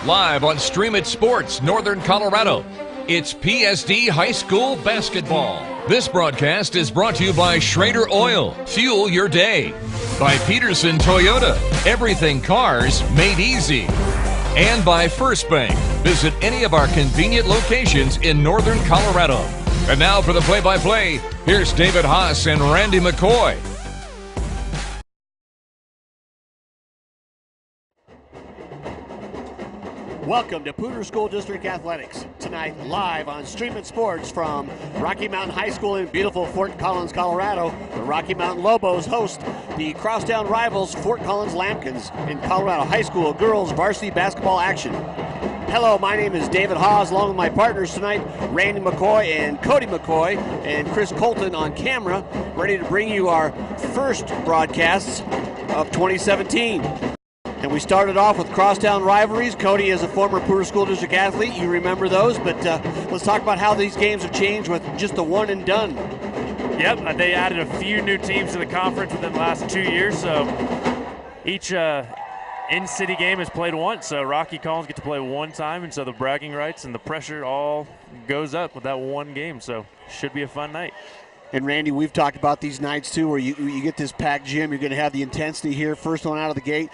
Live on Stream It Sports, Northern Colorado, it's PSD High School Basketball. This broadcast is brought to you by Schrader Oil, fuel your day. By Pedersen Toyota, everything cars made easy. And by First Bank. Visit any of our convenient locations in Northern Colorado. And now for the play-by-play, here's David Haase and Randy McCoy. Welcome to Poudre School District Athletics. Tonight, live on Stream It Sports from Rocky Mountain High School in beautiful Fort Collins, Colorado. The Rocky Mountain Lobos host the crosstown rivals Fort Collins Lambkins in Colorado High School girls varsity basketball action. Hello, my name is David Haase, along with my partners tonight, Randy McCoy and Cody McCoy, and Chris Colton on camera, ready to bring you our first broadcasts of 2017. And we started off with crosstown rivalries. Cody is a former Poudre School District athlete. You remember those, but let's talk about how these games have changed with just the one and done. Yep, they added a few new teams to the conference within the last 2 years, so each in-city game is played once, so Rocky Collins get to play one time, and so the bragging rights and the pressure all goes up with that one game, so should be a fun night. And Randy, we've talked about these nights too, where you get this packed gym, you're going to have the intensity here, first one out of the gate.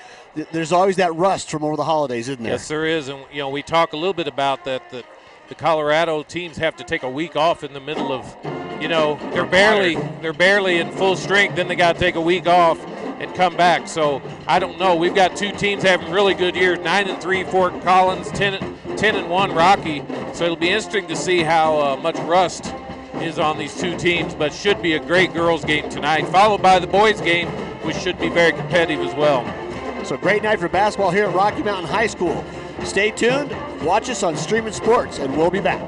There's always that rust from over the holidays, isn't there? Yes, there is, and we talk a little bit about that. The Colorado teams have to take a week off in the middle of, they're barely in full strength. Then they got to take a week off and come back. So I don't know. We've got two teams having really good years: 9-3 Fort Collins, 10-1 Rocky. So it'll be interesting to see how much rust is on these two teams, but should be a great girls game tonight, followed by the boys game, which should be very competitive as well. So great night for basketball here at Rocky Mountain High School. Stay tuned, watch us on Stream It Sports, and we'll be back.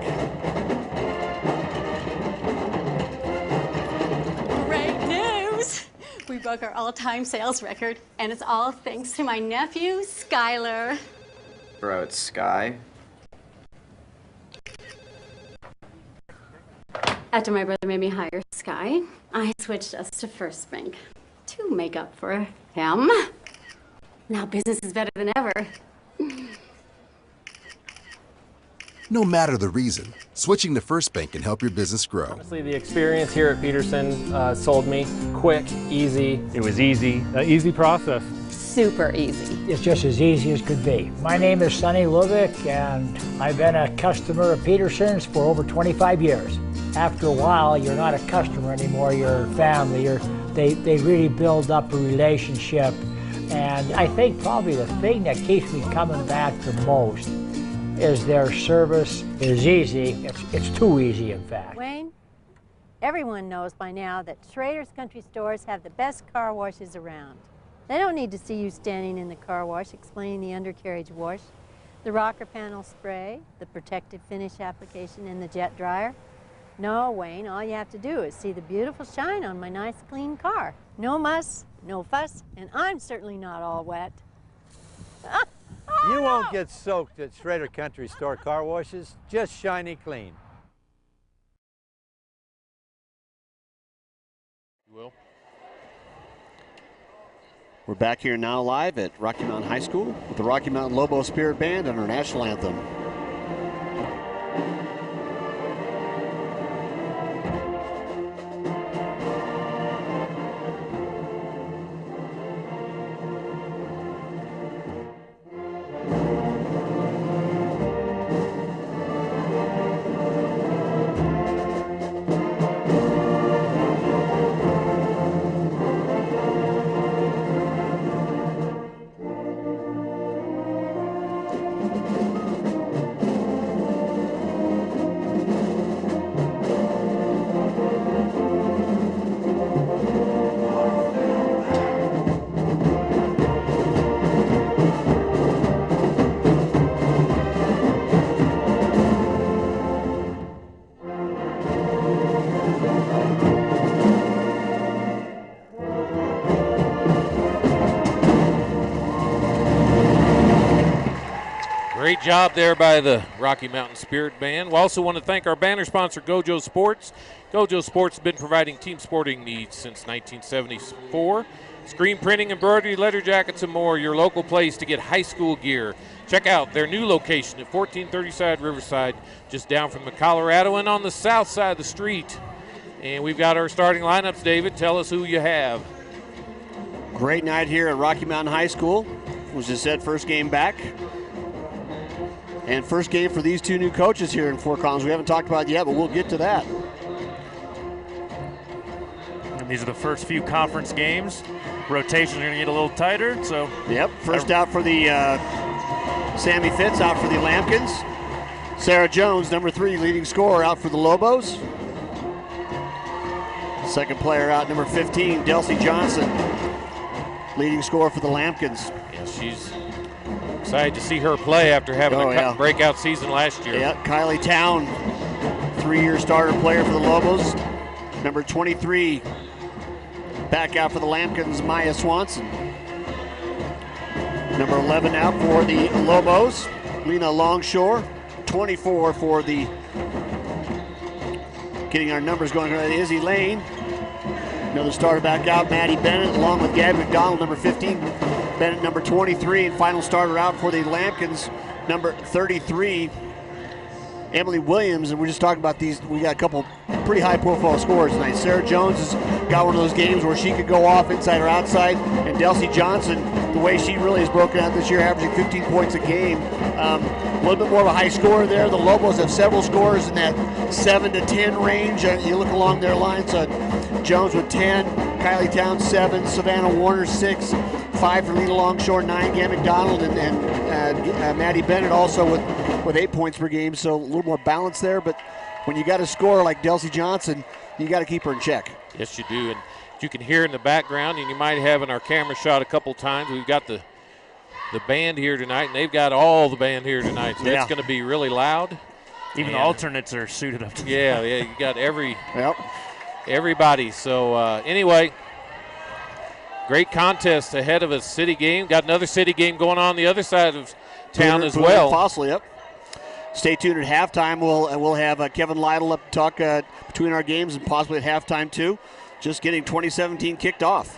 Great news! We broke our all-time sales record, and it's all thanks to my nephew, Skylar. Bro, it's Sky. After my brother made me hire Sky, I switched us to First Bank to make up for him. Now business is better than ever. No matter the reason, switching to First Bank can help your business grow. Honestly, the experience here at Pedersen sold me. Quick, easy. It was easy, an easy process. Super easy. It's just as easy as could be. My name is Sonny Lubick, and I've been a customer of Pedersen's for over 25 years. After a while, you're not a customer anymore, you're family. They really build up a relationship. And I think probably the thing that keeps me coming back the most is their service is easy. It's too easy, in fact. Wayne, everyone knows by now that Schrader's Country Stores have the best car washes around. They don't need to see you standing in the car wash explaining the undercarriage wash, the rocker panel spray, the protective finish application, and the jet dryer. No, Wayne, all you have to do is see the beautiful shine on my nice clean car. No muss, no fuss, and I'm certainly not all wet. You won't get soaked at Schrader Country Store car washes, just shiny clean. You will. We're back here now live at Rocky Mountain High School with the Rocky Mountain Lobo Spirit Band and our national anthem. Great job there by the Rocky Mountain Spirit Band. We also want to thank our banner sponsor, GoJo Sports. GoJo Sports has been providing team sporting needs since 1974. Screen printing, embroidery, leather jackets, and more. Your local place to get high school gear. check out their new location at 1430 Riverside, just down from the Colorado and on the south side of the street. And we've got our starting lineups. David, tell us who you have. Great night here at Rocky Mountain High School. Was just said, first game back. And first game for these two new coaches here in Fort Collins. We haven't talked about it yet, but we'll get to that. And these are the first few conference games. Rotations are going to get a little tighter. So yep, first out for the Sammy Fitz, out for the Lampkins. Sarah Jones, number 3, leading scorer, out for the Lobos. Second player out, number 15, Delcy Johnson, leading scorer for the Lampkins. Yeah, she's excited to see her play after having a breakout season last year. Yeah, Kylie Town, 3-year starter player for the Lobos. Number 23, back out for the Lampkins, Maya Swanson. Number 11 out for the Lobos, Lena Longshore. 24 for the, getting our numbers going, Izzy Lane. Another starter back out, Maddie Bennett, along with Gabby McDonald, number 15. Bennett, number 23, and final starter out for the Lampkins, number 33, Emily Williams. And we're just talking about these, we got a couple pretty high-profile scores tonight. Sarah Jones has got one of those games where she could go off inside or outside, and Delcy Johnson, the way she really has broken out this year, averaging 15 points a game. A little bit more of a high scorer there. The Lobos have several scorers in that 7 to 10 range. You look along their lines, Jones with 10, Kylie Town 7, Savannah Warner 6, 5 for Lena Longshore, 9 Gam McDonald, and Maddie Bennett also with 8 points per game. So a little more balance there. But when you got a scorer like Delcy Johnson, you got to keep her in check. Yes, you do. And you can hear in the background, and you might have in our camera shot a couple times, we've got the band here tonight, and they've got all the band here tonight, so it's going to be really loud. Even the alternates are suited up. Yeah, you got everybody. So anyway, great contest ahead of a city game. Got another city game going on the other side of town as well. Fossil, yep. Stay tuned at halftime. We'll have Kevin Lytle up talk between our games and possibly at halftime too. Just getting 2017 kicked off.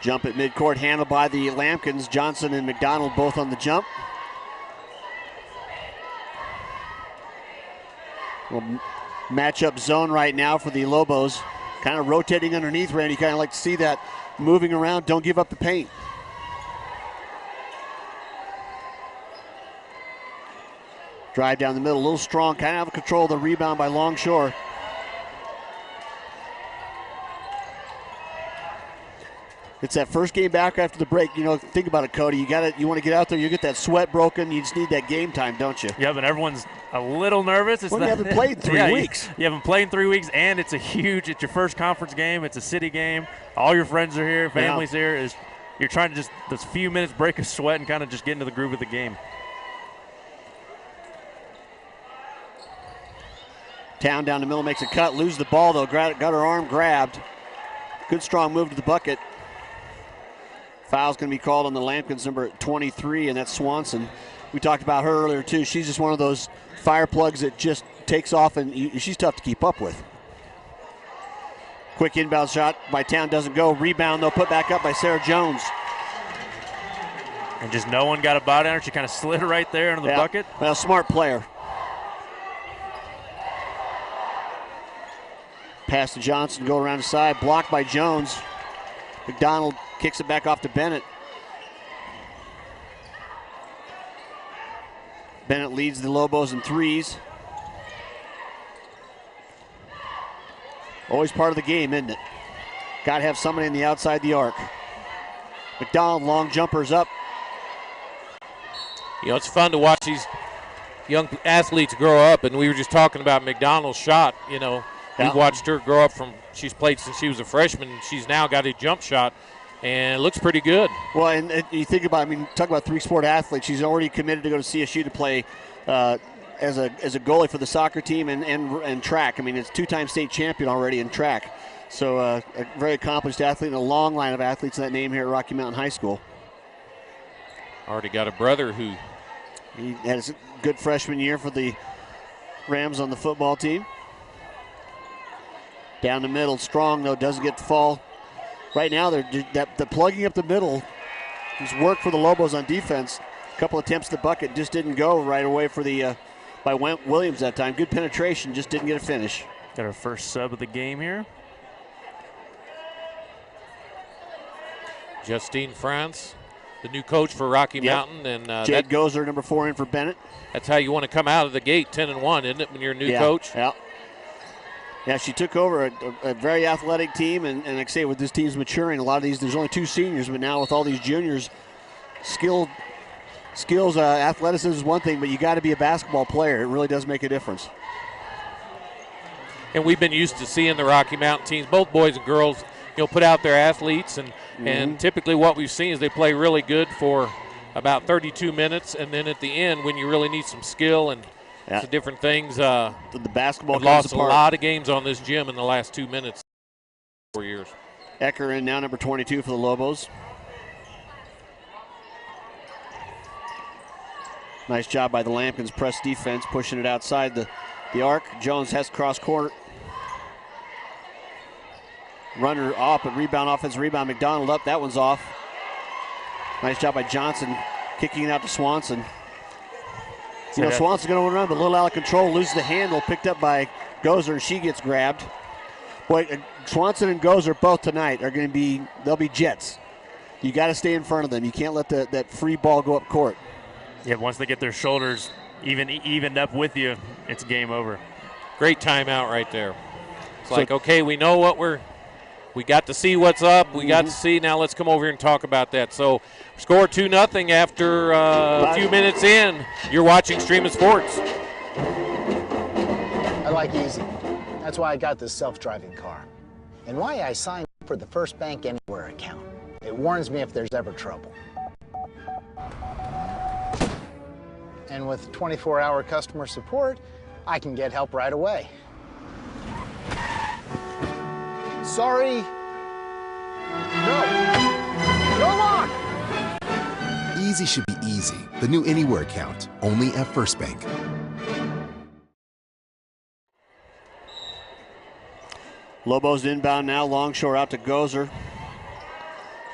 Jump at midcourt handled by the Lampkins. Johnson and McDonald both on the jump. Well, matchup zone right now for the Lobos. Kind of rotating underneath, Randy. Kind of like to see that moving around. Don't give up the paint. Drive down the middle, a little strong. Kind of out of control of the rebound by Longshore. It's that first game back after the break. You know, think about it, Cody. You want to get out there. You get that sweat broken. You just need that game time, don't you? Yeah, but everyone's a little nervous. You haven't played in 3 weeks. You haven't played in 3 weeks, and it's your first conference game. It's a city game. All your friends are here. Family's here. You're trying to just those few minutes break a sweat and kind of just get into the groove of the game. Town down the middle makes a cut. Loses the ball, though. Got her arm grabbed. Good strong move to the bucket. Foul's going to be called on the Lampkins, number 23, and that's Swanson. We talked about her earlier, too. She's just one of those fire plugs that just takes off, and she's tough to keep up with. Quick inbound shot by Town doesn't go. Rebound, though, put back up by Sarah Jones. And just no one got a body on her. She kind of slid right there into the bucket. Well, smart player. Pass to Johnson, go around the side, blocked by Jones. McDonald kicks it back off to Bennett. Bennett leads the Lobos in threes. Always part of the game, isn't it? Got to have somebody in the outside the arc. McDonald, long jumpers up. You know, it's fun to watch these young athletes grow up, and we were just talking about McDonald's shot. You know, we've watched her grow up from, she's played since she was a freshman, and she's now got a jump shot, and it looks pretty good. Well, and you think about, talk about three-sport athletes. She's already committed to go to CSU to play as a goalie for the soccer team and track. It's two-time state champion already in track. So a very accomplished athlete and a long line of athletes in that name here at Rocky Mountain High School. Already got a brother who... He had a good freshman year for the Rams on the football team. Down the middle, strong though, doesn't get the fall. right now they're the plugging up the middle has worked for the Lobos on defense. A couple attempts at the bucket just didn't go right away for the by Williams that time. Good penetration, just didn't get a finish. Got our first sub of the game here. Justine France, the new coach for Rocky Mountain, and Jade Gozer, number 4, in for Bennett. That's how you want to come out of the gate, 10-1, isn't it, when you're a new coach? Yeah, she took over a very athletic team, and like I say, with this team's maturing, a lot of these, there's only 2 seniors, but now with all these juniors, skills, athleticism is one thing, but you got to be a basketball player. It really does make a difference. And we've been used to seeing the Rocky Mountain teams, both boys and girls, put out their athletes, and typically what we've seen is they play really good for about 32 minutes, and then at the end, when you really need some skill and some different things, the basketball comes lost apart. A lot of games on this gym in the last 2 minutes, 4 years. Ecker in now, number 22 for the Lobos. Nice job by the Lampkins press defense, pushing it outside the arc. Jones has cross court. Runner off, but rebound, offensive rebound. McDonald up, that one's off. Nice job by Johnson, kicking it out to Swanson. Swanson's going to run, but a little out of control, loses the handle, picked up by Gozer, and she gets grabbed. Boy, Swanson and Gozer both tonight are going to be, they'll be Jets. You got to stay in front of them. You can't let that free ball go up court. Yeah, once they get their shoulders evened up with you, it's game over. Great timeout right there. It's like, okay, we know what we got to see what's up. We got to see. Now let's come over here and talk about that. So, score 2-0 after a few minutes in. You're watching Streaming Sports. I like easy. That's why I got this self-driving car. And why I signed up for the First Bank Anywhere account. It warns me if there's ever trouble. And with 24-hour customer support, I can get help right away. Sorry. No lock! Easy should be easy. The new Anywhere account, only at First Bank. Lobos inbound now, Longshore out to Gozer.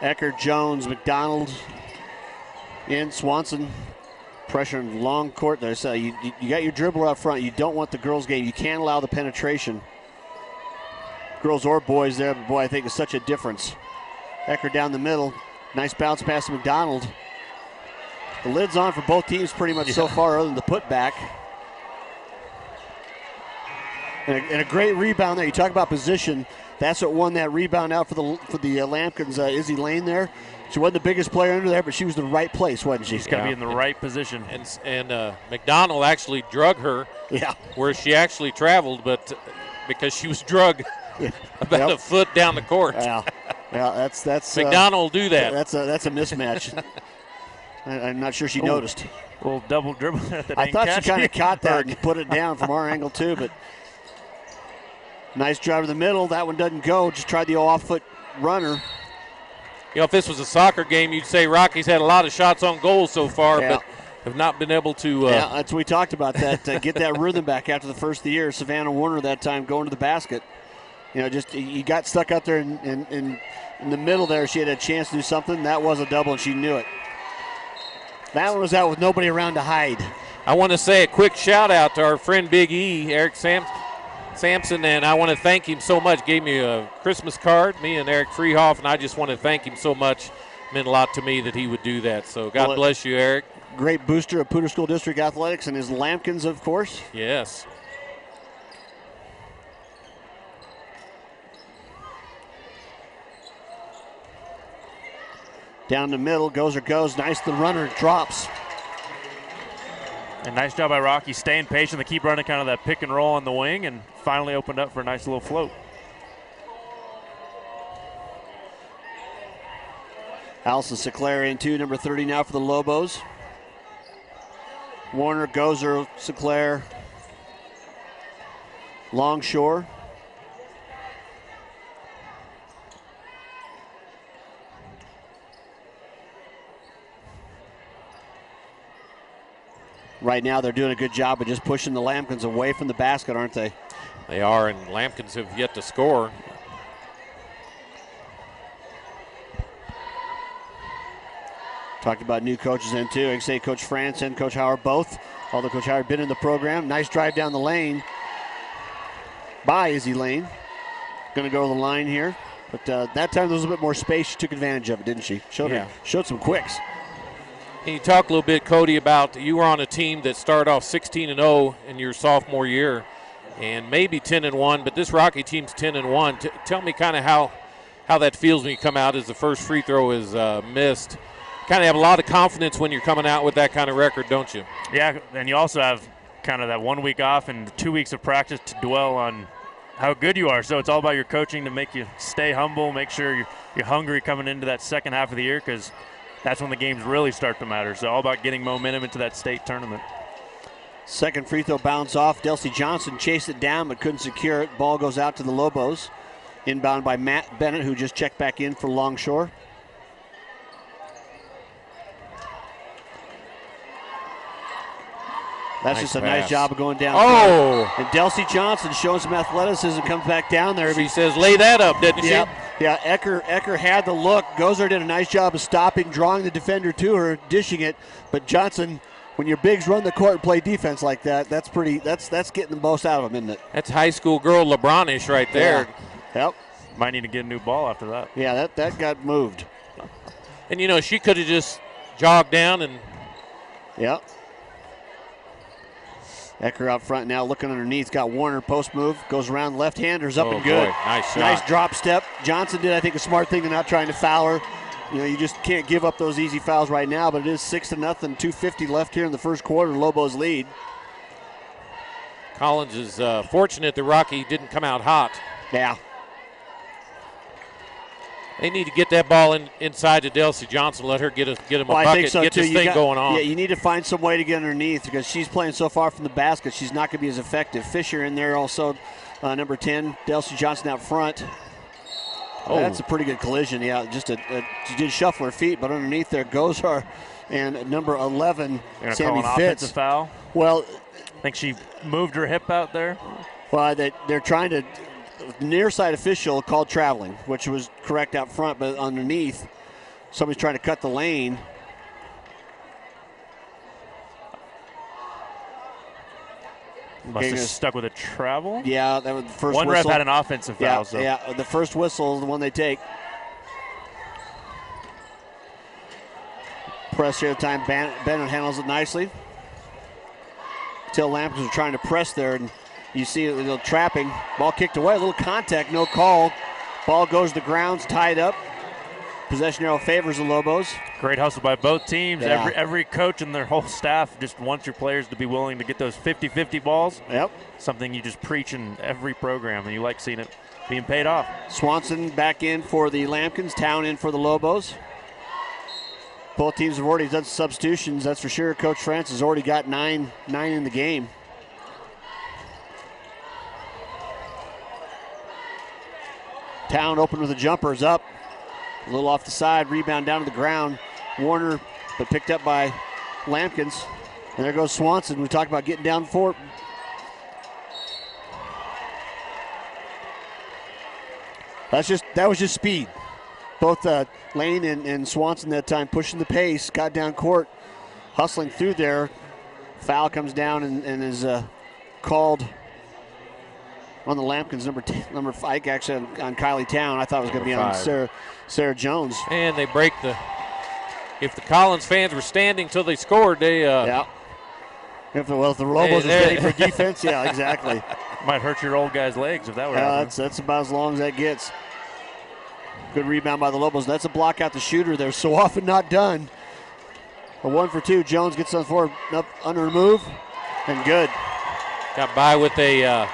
Ecker, Jones, McDonald in, Swanson. Pressure in long court there. So you got your dribbler out front. You don't want the girls' game. You can't allow the penetration. Girls or boys there, but boy, I think it's such a difference. Ecker down the middle. Nice bounce pass to McDonald. The lid's on for both teams pretty much so far, other than the putback. And a great rebound there. You talk about position. That's what won that rebound out for the Lampkins. Izzy Lane there. She wasn't the biggest player under there, but she was in the right place, wasn't she? She's got to be in the right position. And McDonald actually drug her where she actually traveled, but because she was drugged about a foot down the court. Yeah, that's McDonald will do that. That's a mismatch. I'm not sure she noticed. A little double dribble. I thought she kind of caught that and put it down from our angle too, but nice drive to the middle. That one doesn't go. Just tried the off-foot runner. If this was a soccer game, you'd say Rocky's had a lot of shots on goal so far, but have not been able to. That's we talked about that. Get that rhythm back after the first of the year. Savannah Warner that time going to the basket. Just you got stuck out there in the middle there. She had a chance to do something. That was a double, and she knew it. That one was out with nobody around to hide. I want to say a quick shout out to our friend Big E, Eric Sampson, and I want to thank him so much. Gave me a Christmas card, me and Eric Freehoff, and I just want to thank him so much. It meant a lot to me that he would do that. So God bless you, Eric. Great booster of Poudre School District Athletics and his Lampkins, of course. Yes. Down the middle, goes. Nice, the runner drops. And nice job by Rocky staying patient. They keep running kind of that pick and roll on the wing and finally opened up for a nice little float. Allison Sinclair in two, number 30 now for the Lobos. Warner, Gozer, Sinclair, Longshore. Right now they're doing a good job of just pushing the Lampkins away from the basket, aren't they? They are, and Lampkins have yet to score. Talked about new coaches in too. I can say Coach France and Coach Howard both, although Coach Howard been in the program. Nice drive down the lane by Izzy Lane. Going to go to the line here. But that time there was a bit more space. She took advantage of it, didn't she? Showed some quicks. And you talk a little bit, Cody, about you were on a team that started off 16-0 in your sophomore year and maybe 10-1, but this Rocky team's 10-1. Tell me kind of how that feels when you come out as the first free throw is missed. Kind of have a lot of confidence when you're coming out with that kind of record, don't you? Yeah, and you also have kind of that 1 week off and 2 weeks of practice to dwell on how good you are. So it's all about your coaching to make you stay humble, make sure you're hungry coming into that second half of the year, because that's when the games really start to matter. So all about getting momentum into that state tournament. Second free throw bounce off. Delcy Johnson chased it down but couldn't secure it. Ball goes out to the Lobos. Inbound by Matt Bennett, who just checked back in for Longshore. That's just a nice job of going down. Oh! And Delcy Johnson showing some athleticism, comes back down there. She says, lay that up, didn't she? Yeah, Ecker had the look. Gozer did a nice job of stopping, drawing the defender to her, dishing it. But Johnson, when your bigs run the court and play defense like that, that's getting the most out of them, isn't it? That's high school girl LeBronish right there. Yeah. Yep. Might need to get a new ball after that. Yeah, that got moved. And, she could have just jogged down and. Yep. Ecker out front now, looking underneath. Got Warner post move, goes around left-handers up and good. Boy, nice shot. Nice drop step. Johnson did, I think, a smart thing of not trying to foul her. You just can't give up those easy fouls right now, but it is 6-0, 2:50 left here in the first quarter. Lobos lead. Collins is fortunate that Rocky didn't come out hot. Yeah. They need to get that ball inside to Delcy Johnson, let her get him a bucket, I think so get too. this thing going on. Yeah, you need to find some way to get underneath because she's playing so far from the basket. She's not going to be as effective. Fisher in there also, number 10. Delcy Johnson out front. Oh, that's a pretty good collision. Yeah, she did shuffle her feet, but underneath there goes her. And number 11, Sammy call an Fitz. Offensive foul. Well, I think she moved her hip out there. Well, they're trying to. Near side official called traveling, which was correct out front, but underneath, somebody's trying to cut the lane. Must have stuck with a travel. Yeah, that was the first one whistle. ref had an offensive foul. Yeah, the first whistle is the one they take. Press here at the time. Bennett handles it nicely. Till Lampkins are trying to press there, and you see a little trapping. Ball kicked away, a little contact, no call. Ball goes to the grounds, tied up. Possession arrow favors the Lobos. Great hustle by both teams. Yeah. Every coach and their whole staff just wants your players to be willing to get those 50-50 balls. Yep. Something you just preach in every program, and you like seeing it being paid off. Swanson back in for the Lampkins, Town in for the Lobos. Both teams have already done substitutions, that's for sure. Coach France has already got nine in the game. Town open with a jumper, is up. A little off the side, rebound down to the ground. Warner, but picked up by Lampkins. And there goes Swanson. We talked about getting down for it. That was just speed. Both Lane and Swanson that time pushing the pace, got down court, hustling through there. Foul comes down and is called on the Lampkins, number 5, actually on Kylie Town. I thought it was going to be on Sarah Jones. And they break if the Collins fans were standing till they scored, they yeah. If the Lobos are ready for defense, yeah, exactly. Might hurt your old guy's legs if that were happening. That's about as long as that gets. Good rebound by the Lobos. That's a block out the shooter. They're so often not done. A 1 for 2. Jones gets on forward, up under a move, and good. Got by with a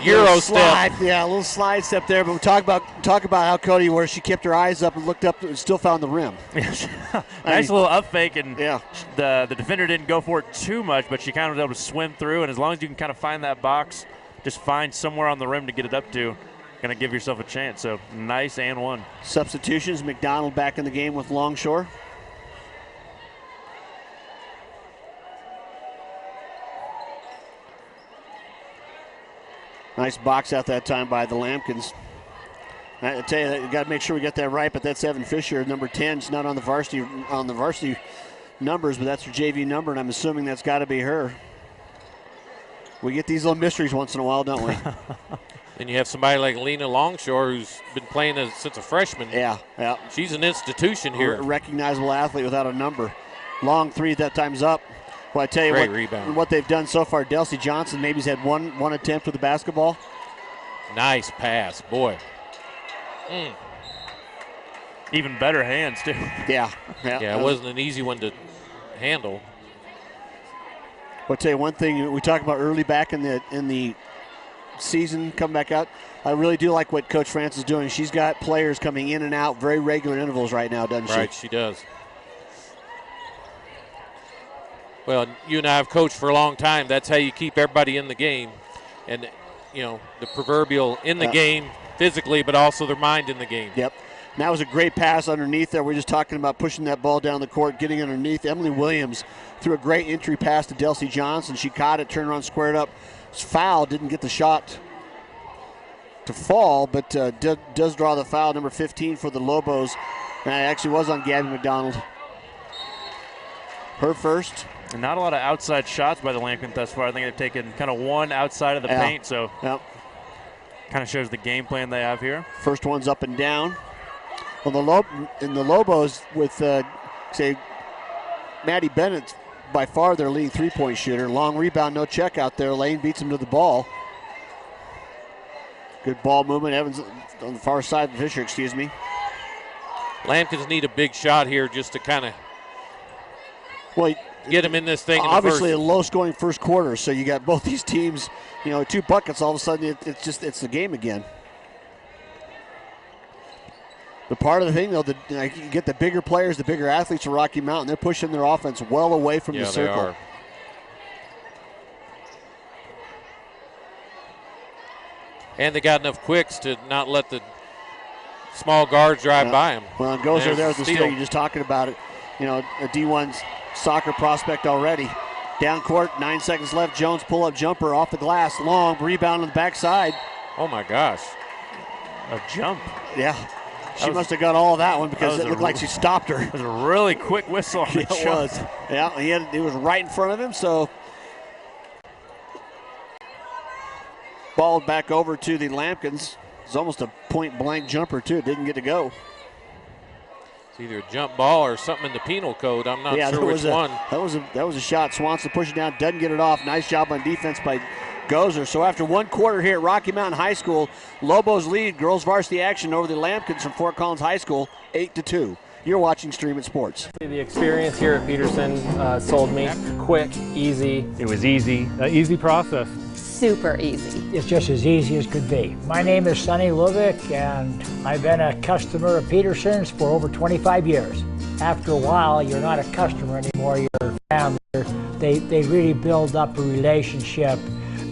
Euro step. Yeah, a little slide step there. But we talk about how Cody, where she kept her eyes up and looked up and still found the rim. Nice little up fake, and the defender didn't go for it too much, but she kind of was able to swim through. And as long as you can kind of find that box, just find somewhere on the rim to get it up to, going to give yourself a chance. So nice and one. Substitutions. McDonald back in the game with Longshore. Nice box out that time by the Lampkins. I tell you, you got to make sure we get that right. But that's Evan Fisher, number 10. She's not on the varsity numbers, but that's her JV number, and I'm assuming that's got to be her. We get these little mysteries once in a while, don't we? And you have somebody like Lena Longshore who's been playing since a freshman. Yeah. She's an institution here. A recognizable athlete without a number. Long three, that time's up. Well, I tell you Great rebound. What they've done so far, Delcy Johnson maybe's had one attempt with the basketball. Nice pass, boy. Even better hands, too. Yeah, it wasn't an easy one to handle. I'll tell you one thing we talked about early back in the season, come back out. I really do like what Coach France is doing. She's got players coming in and out very regular intervals right now, doesn't she? Right, she does. Well, you and I have coached for a long time. That's how you keep everybody in the game. And, the proverbial in the game physically, but also their mind in the game. Yep. And that was a great pass underneath there. We're just talking about pushing that ball down the court, getting underneath. Emily Williams threw a great entry pass to Delcy Johnson. She caught it, turned around, squared up. Foul, didn't get the shot to fall, but does draw the foul, number 15 for the Lobos. And it actually was on Gabby McDonald. Her first. And not a lot of outside shots by the Lampkins thus far. I think they've taken kind of one outside of the paint, so kind of shows the game plan they have here. First one's up and down. Well, in the Lobos with, say, Maddie Bennett, by far their leading three-point shooter. Long rebound, no check out there. Lane beats him to the ball. Good ball movement. Evans on the far side, Fisher, excuse me. Lampkins need a big shot here just to kind of get him in this thing. Obviously, a low-scoring first quarter, so you got both these teams, 2 buckets. All of a sudden, it's the game again. But part of the thing, though, you get the bigger players, the bigger athletes of Rocky Mountain. They're pushing their offense well away from the circle. They are. And they got enough quicks to not let the small guards drive by them. Well, and goes there with the steal. You're just talking about it. A D1 soccer prospect already. Down court, 9 seconds left. Jones pull-up jumper off the glass. Long rebound on the backside. Oh, my gosh. A jump. Yeah. She must have got all of that one because it looked like she stopped her. It was a really quick whistle on the jump. It was. Yeah, he was right in front of him, so ball back over to the Lampkins. It's almost a point-blank jumper, too. It didn't get to go. It's either a jump ball or something in the penal code. I'm not sure which one. That was a shot. Swanson pushing down, doesn't get it off. Nice job on defense by Gozer. So after one quarter here at Rocky Mountain High School, Lobos lead girls varsity action over the Lampkins from Fort Collins High School, 8-2. You're watching Stream It Sports. The experience here at Pedersen sold me. Quick, easy. It was easy, easy process. Super easy. It's just as easy as could be. My name is Sonny Lubick, and I've been a customer of Pedersen's for over 25 years. After a while, you're not a customer anymore, you're a family. They really build up a relationship.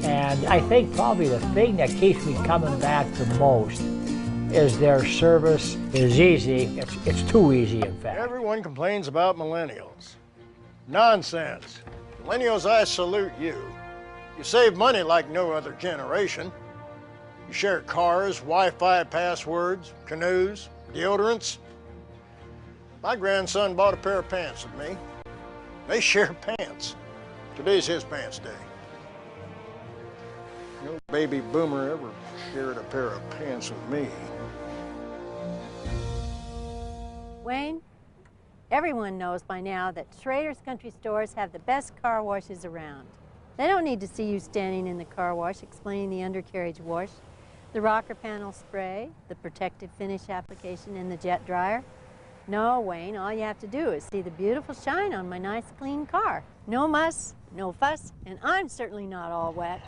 And I think probably the thing that keeps me coming back the most is their service is easy. It's too easy, in fact. Everyone complains about millennials. Nonsense. Millennials, I salute you. You save money like no other generation. You share cars, Wi-Fi passwords, canoes, deodorants. My grandson bought a pair of pants with me. They share pants. Today's his pants day. No baby boomer ever shared a pair of pants with me. Wayne, everyone knows by now that Schrader's Country Stores have the best car washes around. They don't need to see you standing in the car wash explaining the undercarriage wash, the rocker panel spray, the protective finish application in the jet dryer. No, Wayne, all you have to do is see the beautiful shine on my nice clean car. No muss, no fuss, and I'm certainly not all wet.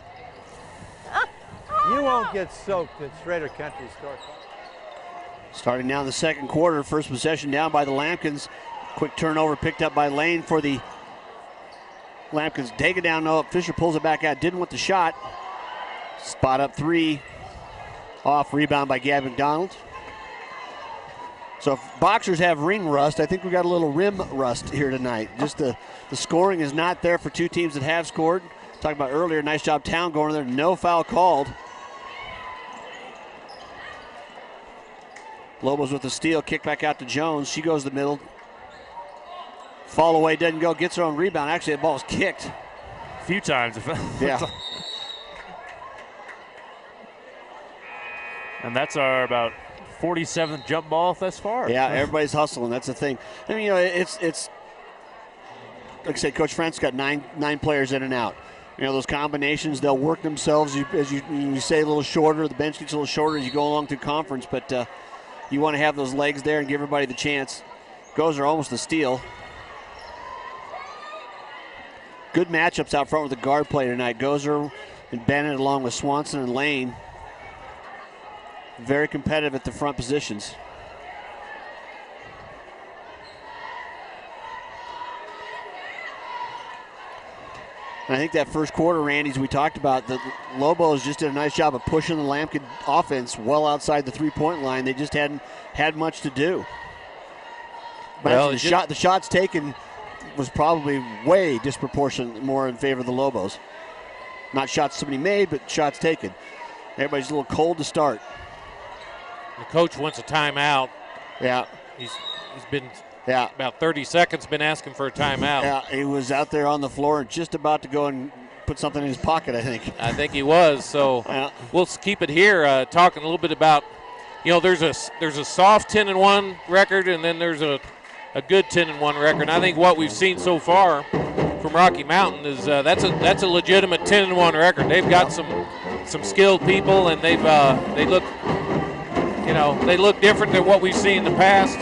You won't get soaked at Schrader Country Store. Starting now in the second quarter, first possession down by the Lampkins. Quick turnover picked up by Lane for the Lampkins. Take it down, no, Fisher pulls it back out, didn't want the shot. Spot up three, off rebound by Gab McDonald. So if boxers have ring rust, I think we got a little rim rust here tonight. Just the scoring is not there for two teams that have scored. Talked about earlier, nice job Town going there, no foul called. Lobos with the steal, kick back out to Jones. She goes the middle. Fall away, doesn't go, gets her own rebound. Actually, the ball's kicked. A few times. Yeah. And that's our about 47th jump ball thus far. Yeah, everybody's hustling. That's the thing. I mean, it's like I said, Coach Frantz got nine players in and out. Those combinations, they'll work themselves as you say a little shorter. The bench gets a little shorter as you go along through conference, but you want to have those legs there and give everybody the chance. Gozer almost a steal. Good matchups out front with the guard play tonight. Gozer and Bennett along with Swanson and Lane. Very competitive at the front positions. And I think that first quarter, Randy, as we talked about, the Lobos just did a nice job of pushing the Lampkin offense well outside the three-point line. They just hadn't had much to do. But the shots taken was probably way disproportionate more in favor of the Lobos. Not shots somebody made, but shots taken. Everybody's a little cold to start. The coach wants a timeout. Yeah. He's been about 30 seconds been asking for a timeout. Yeah, he was out there on the floor and just about to go and put something in his pocket, I think. I think he was. So we'll keep it here, talking a little bit about, there's a soft 10-1 record, and then there's a good 10-1 record. And I think what we've seen so far from Rocky Mountain is that's a legitimate 10-1 record. They've got some skilled people, and they look different than what we've seen in the past.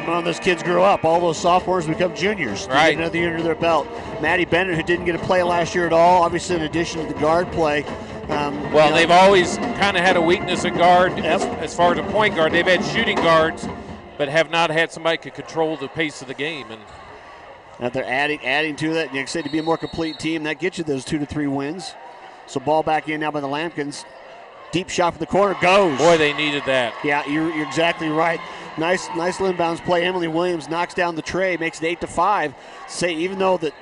Well, those kids grew up. All those sophomores become juniors. Right. They get another year under their belt. Maddie Bennett, who didn't get a play last year at all, obviously in addition to the guard play. They've always kind of had a weakness at guard. As far as a point guard. They've had shooting guards, but have not had somebody who could control the pace of the game. And they're adding to that. Like I said, to be a more complete team, that gets you those 2 to 3 wins. So ball back in now by the Lampkins. Deep shot from the corner, goes. Boy, they needed that. Yeah, you're exactly right. Nice inbounds play. Emily Williams knocks down the tray, makes it 8-5. Say even though that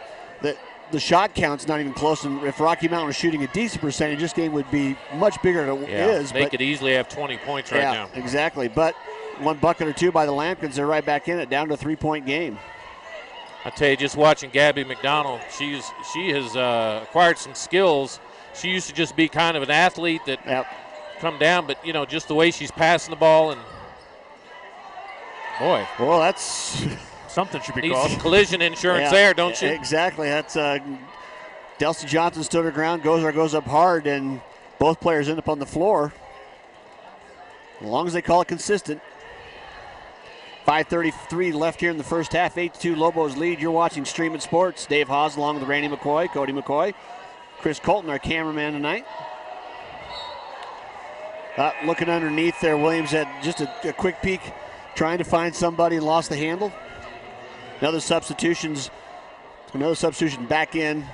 the shot count's not even close, and if Rocky Mountain was shooting a decent percentage, this game would be much bigger than it is. They could easily have 20 points right now. Yeah, exactly. But one bucket or two by the Lampkins, they're right back in it, down to a 3-point game. I tell you, just watching Gabby McDonald, she has acquired some skills. She used to just be kind of an athlete that come down, but just the way she's passing the ball, and boy, well, that's something should be needs called. some collision insurance there, don't you? Exactly. That's Delcy Johnson stood her ground. Gozer goes up hard, and both players end up on the floor. As long as they call it consistent. 5:33 left here in the first half. 8-2 Lobos lead. You're watching Streaming Sports. Dave Haase along with Randy McCoy, Cody McCoy, Chris Colton, our cameraman tonight. Looking underneath there, Williams had just a quick peek, trying to find somebody and lost the handle. Another substitution back in.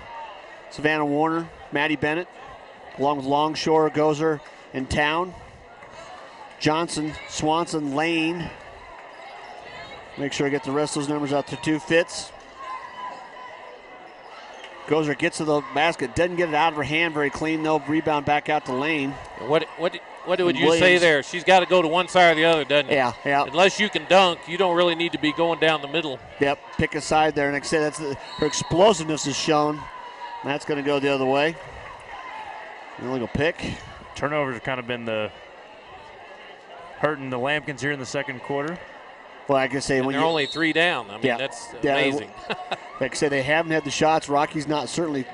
Savannah Warner, Maddie Bennett, along with Longshore, Gozer, and Town. Johnson, Swanson, Lane. Make sure I get the rest of those numbers out to 2 Fitz. Gozer gets to the basket, doesn't get it out of her hand very clean though. Rebound back out to Lane. What would you say there? She's got to go to one side or the other, doesn't it? Yeah. Unless you can dunk, you don't really need to be going down the middle. Yep, pick a side there. And like I said, her explosiveness is shown. That's going to go the other way. Illegal pick. Turnovers have kind of been hurting the Lampkins here in the second quarter. Well, I can say when they're only 3 down. I mean, that's amazing. Like I said, they haven't had the shots. Rocky's not certainly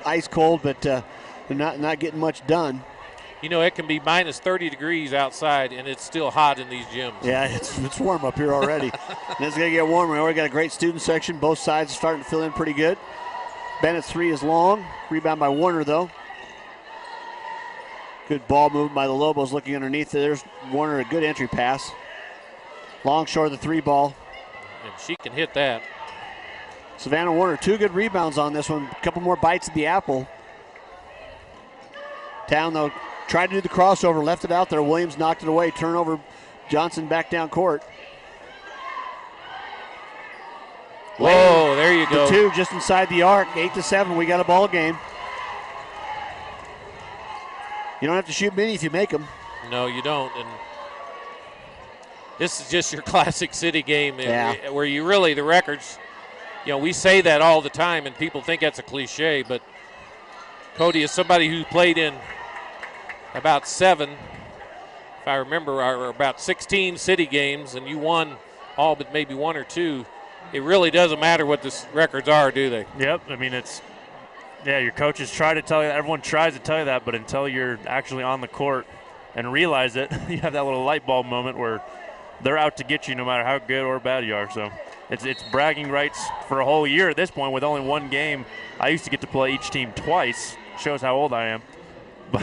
ice cold, but they're not getting much done. It can be minus 30 degrees outside, and it's still hot in these gyms. Yeah, it's warm up here already. And it's going to get warmer. We already got a great student section. Both sides are starting to fill in pretty good. Bennett's 3 is long. Rebound by Warner, though. Good ball movement by the Lobos looking underneath. There's Warner, a good entry pass. Longshore, the 3 ball. And she can hit that. Savannah Warner, 2 good rebounds on this one. A couple more bites at the apple. Town, though, tried to do the crossover, left it out there. Williams knocked it away. Turnover, Johnson back down court. Whoa, there you go. The 2 just inside the arc. 8-7, we got a ball game. You don't have to shoot many if you make them. No, you don't. And This is just your classic city game Yeah. where you really, the records, we say that all the time and people think that's a cliche, but Cody is somebody who played in about 7, if I remember, or about 16 city games, and you won all but maybe 1 or 2. It really doesn't matter what the records are, do they? Yep. I mean, your coaches try to tell you, everyone tries to tell you that, but until you're actually on the court and realize it, you have that little light bulb moment where they're out to get you no matter how good or bad you are. So it's bragging rights for a whole year at this point with only 1 game. I used to get to play each team twice. Shows how old I am.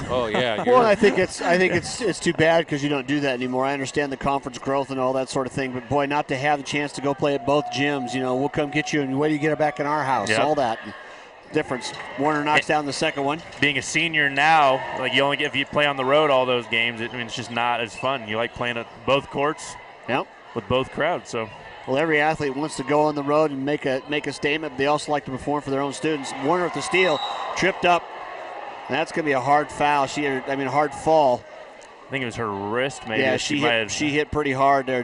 Oh yeah. Well, I think it's too bad because you don't do that anymore. I understand the conference growth and all that sort of thing, but boy, not to have the chance to go play at both gyms. We'll come get you, and wait till you get it back in our house. Yep. All that difference. Warner knocks down the second one. Being a senior now, like you only get if you play on the road all those games. It's just not as fun. You like playing at both courts. Yep. With both crowds. So. Well, every athlete wants to go on the road and make a statement. But they also like to perform for their own students. Warner with the steal, tripped up. That's going to be a hard foul. Hard fall. I think it was her wrist, maybe. Yeah, she hit pretty hard there.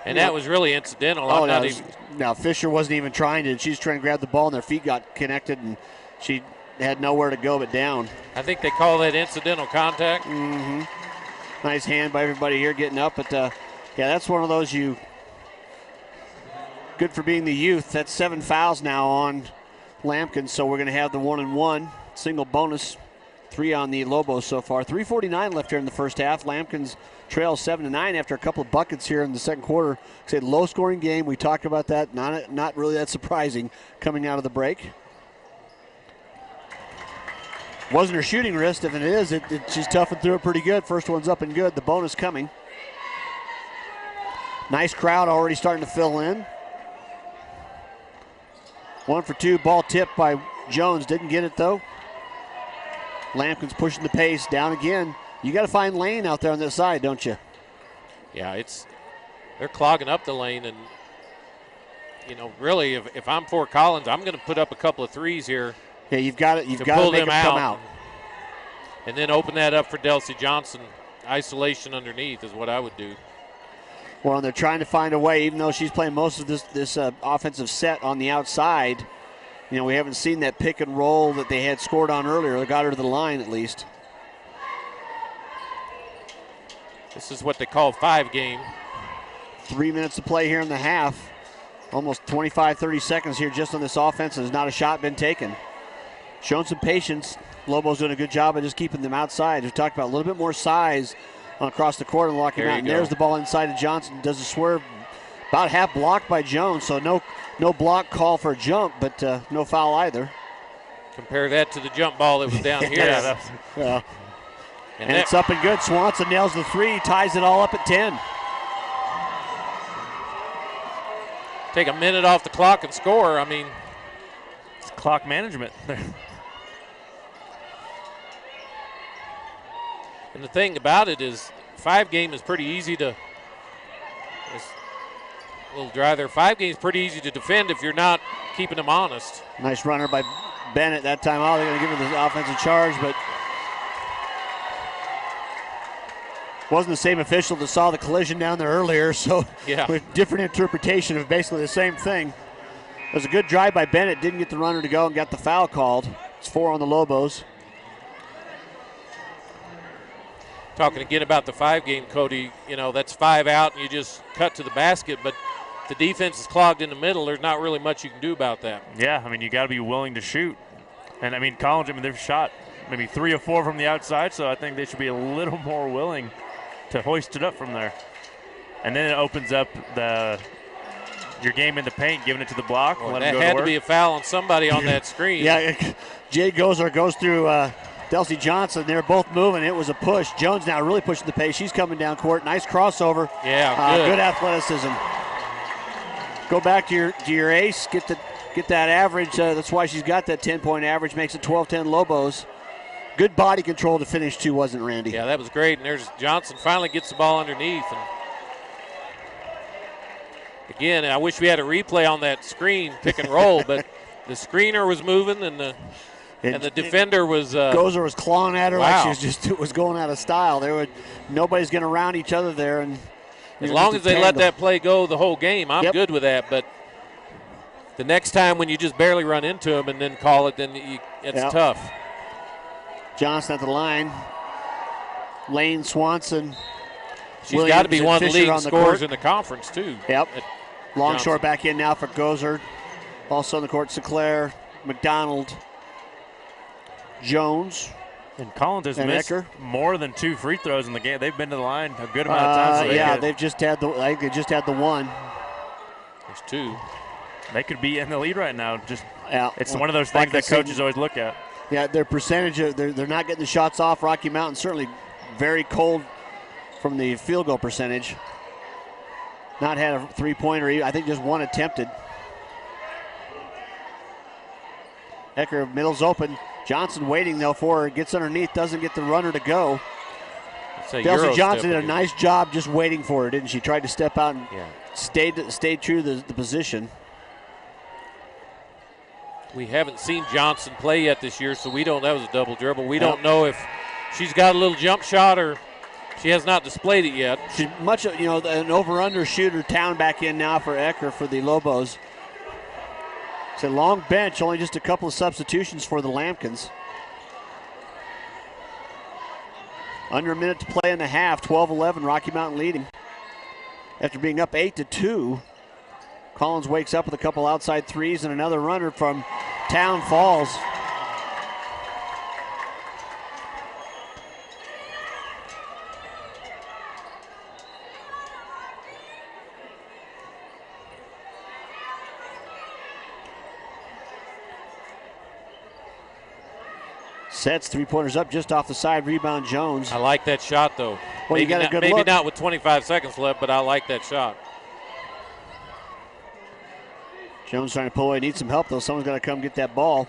That was really incidental. Now Fisher wasn't even trying to. She's trying to grab the ball, and their feet got connected, and she had nowhere to go but down. I think they call that incidental contact. Mm-hmm. Nice hand by everybody here getting up. But, that's one of those good for being the youth. That's 7 fouls now on Lampkin, so we're going to have the 1-and-1. Single bonus, 3 on the Lobos so far. 3:49 left here in the first half. Lampkin's trails 7-9 after a couple of buckets here in the second quarter. It's a low-scoring game. We talked about that. Not really that surprising coming out of the break. Wasn't her shooting wrist. If it is, she's toughened through it pretty good. First one's up and good. The bonus coming. Nice crowd already starting to fill in. 1 for 2. Ball tipped by Jones. Didn't get it, though. Lampkin's pushing the pace down again. You got to find lane out there on this side, don't you? Yeah, they're clogging up the lane, and really, if I'm Fort Collins, I'm going to put up a couple of threes here. Yeah, you've got to make them come out, and then open that up for Delcy Johnson. Isolation underneath is what I would do. Well, and they're trying to find a way, even though she's playing most of this offensive set on the outside. We haven't seen that pick and roll that they had scored on earlier. They got her to the line at least. This is what they call 5-game. 3 minutes to play here in the half. Almost 25, 30 seconds here just on this offense. There's not a shot been taken. Shown some patience. Lobo's doing a good job of just keeping them outside. We've talked about a little bit more size across the court and locking out. And there's the ball inside of Johnson. Does a swerve. About half blocked by Jones, so no block call for a jump, but no foul either. Compare that to the jump ball that was down here. And it's up and good. Swanson nails the 3, ties it all up at 10. Take a minute off the clock and score. It's clock management. And the thing about it is 5-game is pretty easy to – a little dry there. 5-game is pretty easy to defend if you're not keeping them honest. Nice runner by Bennett that time. They're going to give her the offensive charge, but wasn't the same official that saw the collision down there earlier, so with different interpretation of basically the same thing. It was a good drive by Bennett. Didn't get the runner to go and got the foul called. It's 4 on the Lobos. Talking again about the 5-game, Cody, that's 5 out and you just cut to the basket, but the defense is clogged in the middle. There's not really much you can do about that. Yeah, you got to be willing to shoot. And, Collins, they've shot maybe 3 or 4 from the outside, so I think they should be a little more willing to hoist it up from there. And then it opens up your game in the paint, giving it to the block. Well, that had to be a foul on somebody on that screen. Yeah, Jay Gozer goes through Delcy Johnson. They're both moving. It was a push. Jones now really pushing the pace. She's coming down court. Nice crossover. Yeah, good athleticism. Go back to your ace. Get that average. That's why she's got that 10-point average. Makes it 12-10 Lobos. Good body control to finish too, wasn't Randy? Yeah, that was great. And there's Johnson finally gets the ball underneath. And again, I wish we had a replay on that screen, pick and roll, but the screener was moving and the defender was. Gozer was clawing at her wow. like it was going out of style. Nobody's going to round each other there, and As long as they let that play go the whole game, I'm good with that. But the next time when you just barely run into them and then call it, then it's tough. Johnson at the line. Lane Swanson. She's got to be one of the leading scorers in the conference, too. Yep. Longshore back in now for Gozer. Also on the court, Sinclair, McDonald, Jones. And Collins has missed Ecker. more than 2 free throws in the game. They've been to the line a good amount of times. So they've just had the one. There's 2. They could be in the lead right now. It's one of those like things that coaches always look at. Yeah, their percentage they're not getting the shots off. Rocky Mountain certainly very cold from the field goal percentage. Not had a three-pointer. I think just one attempted. Ecker, middle's open. Johnson waiting, though, for her. Gets underneath, doesn't get the runner to go. Kelsey Johnson did a nice job just waiting for her, didn't she? Tried to step out and stayed true to the position. We haven't seen Johnson play yet this year, so we don't. That was a double dribble. We don't know if she's got a little jump shot or she has not displayed it yet. She's much, an over-under shooter. Town back in now for Ecker for the Lobos. It's a long bench, only just a couple of substitutions for the Lambkins. Under a minute to play in the half, 12-11, Rocky Mountain leading. After being up 8-2, Collins wakes up with a couple outside threes and another runner from Town falls. Sets, three-pointers up just off the side, rebound Jones. I like that shot, though. Well, you got a good look. Maybe not with 25 seconds left, but I like that shot. Jones trying to pull away. Needs some help, though. Someone's got to come get that ball.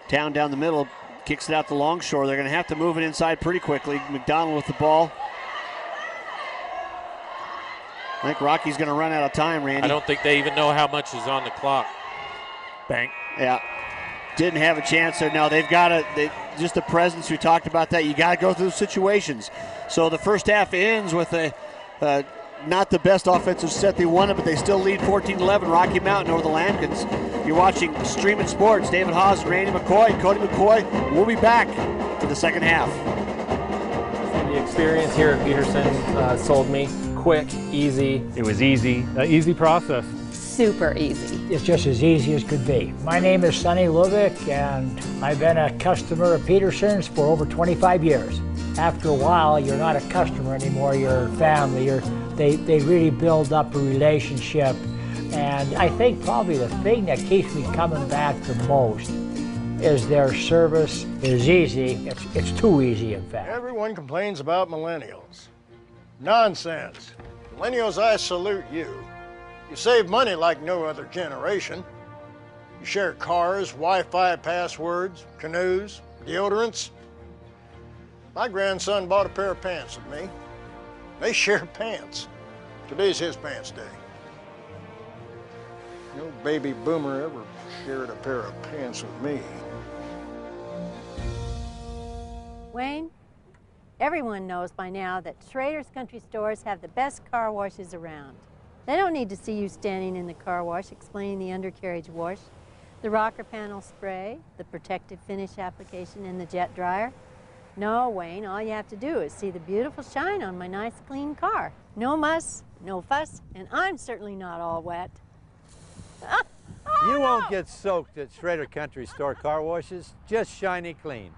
Town down the middle, kicks it out to Longshore. They're going to have to move it inside pretty quickly. McDonald with the ball. I think Rocky's going to run out of time, Randy. I don't think they even know how much is on the clock. Bang. Yeah. Didn't have a chance there. No, they've got to, just the presence, we talked about that. You got to go through situations. So the first half ends with not the best offensive set they wanted, but they still lead 14-11, Rocky Mountain over the Lambkins. You're watching Streaming Sports. David Haase and Randy McCoy, Cody McCoy. We'll be back for the second half. The experience here at Pedersen sold me. Quick, easy. It was easy, easy process. Super easy. It's just as easy as could be. My name is Sonny Lubick, and I've been a customer of Pedersen's for over 25 years. After a while, you're not a customer anymore, you're family. They really build up a relationship. And I think probably the thing that keeps me coming back the most is their service is easy. It's too easy, in fact. Everyone complains about millennials. Nonsense. Millennials, I salute you. You save money like no other generation. You share cars, Wi-Fi passwords, canoes, deodorants. My grandson bought a pair of pants with me. They share pants. Today's his pants day. No baby boomer ever shared a pair of pants with me. Wayne, everyone knows by now that Schrader's Country Stores have the best car washes around. They don't need to see you standing in the car wash explaining the undercarriage wash, the rocker panel spray, the protective finish application, and the jet dryer. No, Wayne, all you have to do is see the beautiful shine on my nice clean car. No muss, no fuss, and I'm certainly not all wet. You won't get soaked at Schrader Country Store car washes, just shiny clean.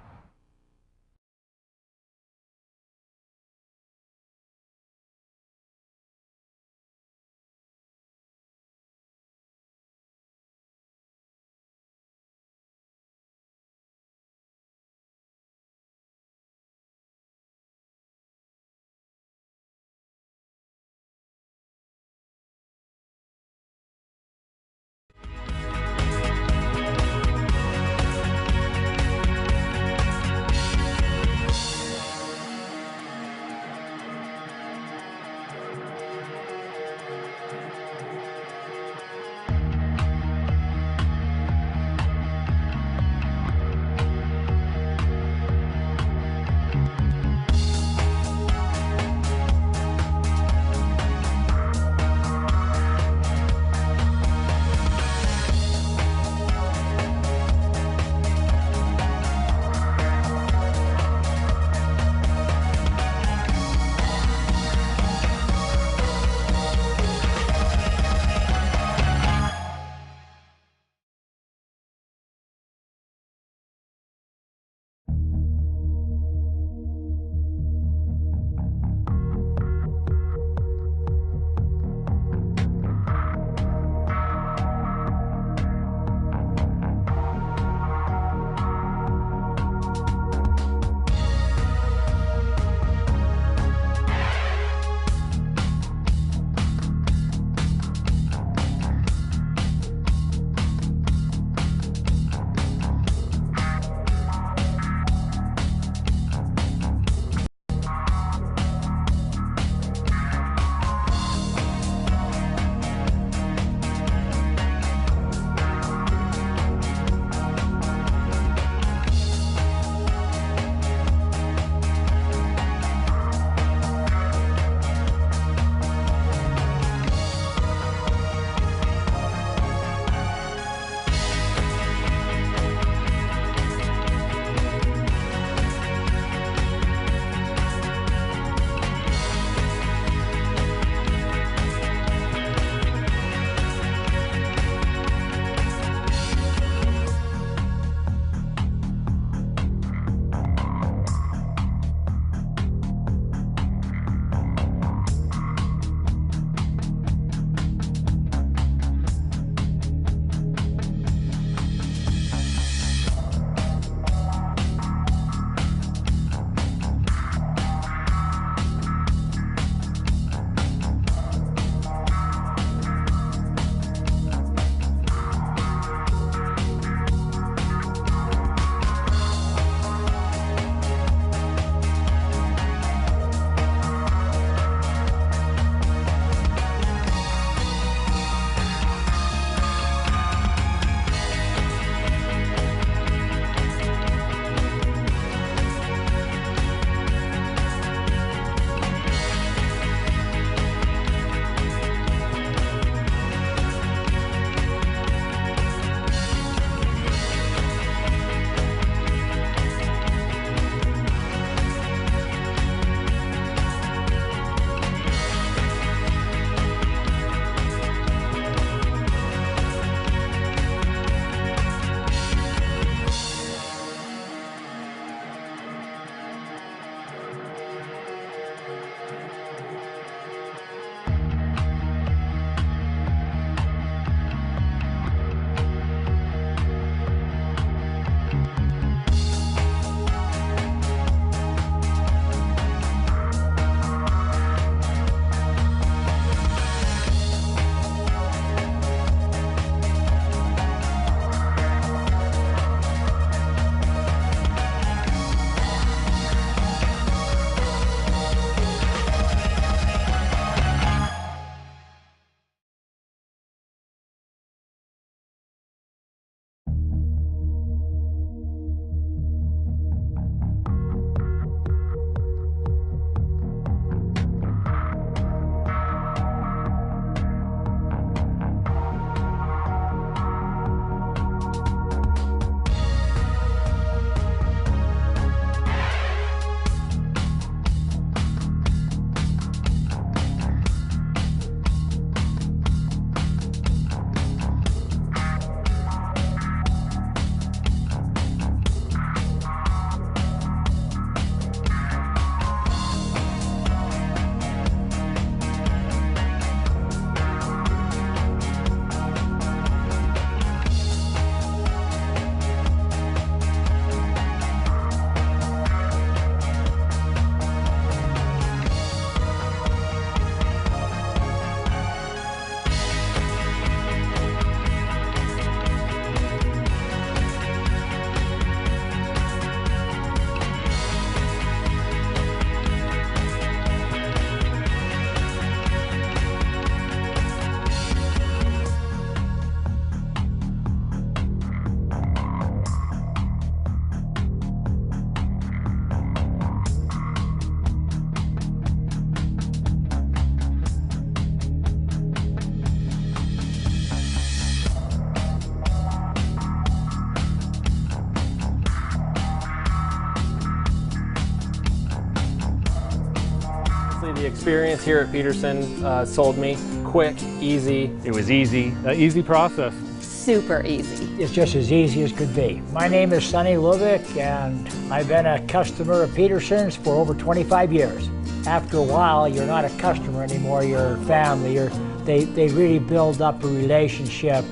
experience here at Pedersen sold me. Quick, easy. It was easy, an easy process. Super easy. It's just as easy as could be. My name is Sonny Lubick, and I've been a customer of Pedersen's for over 25 years. After a while, you're not a customer anymore, you're family. They really build up a relationship.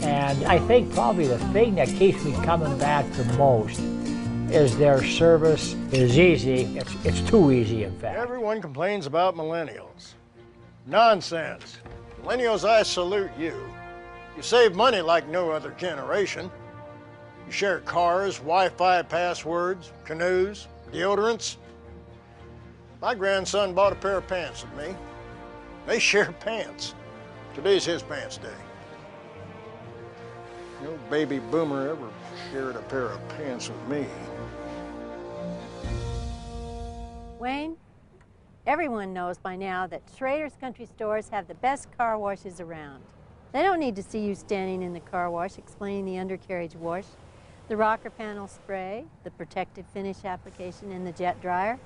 And I think probably the thing that keeps me coming back the most is their service is easy. It's too easy, in fact. Everyone complains about millennials. Nonsense. Millennials, I salute you. You save money like no other generation. You share cars, Wi-Fi passwords, canoes, deodorants. My grandson bought a pair of pants with me. They share pants. Today's his pants day. No baby boomer ever shared a pair of pants with me. Wayne, everyone knows by now that Schrader's Country Stores have the best car washes around. They don't need to see you standing in the car wash explaining the undercarriage wash, the rocker panel spray, the protective finish application, and the jet dryer.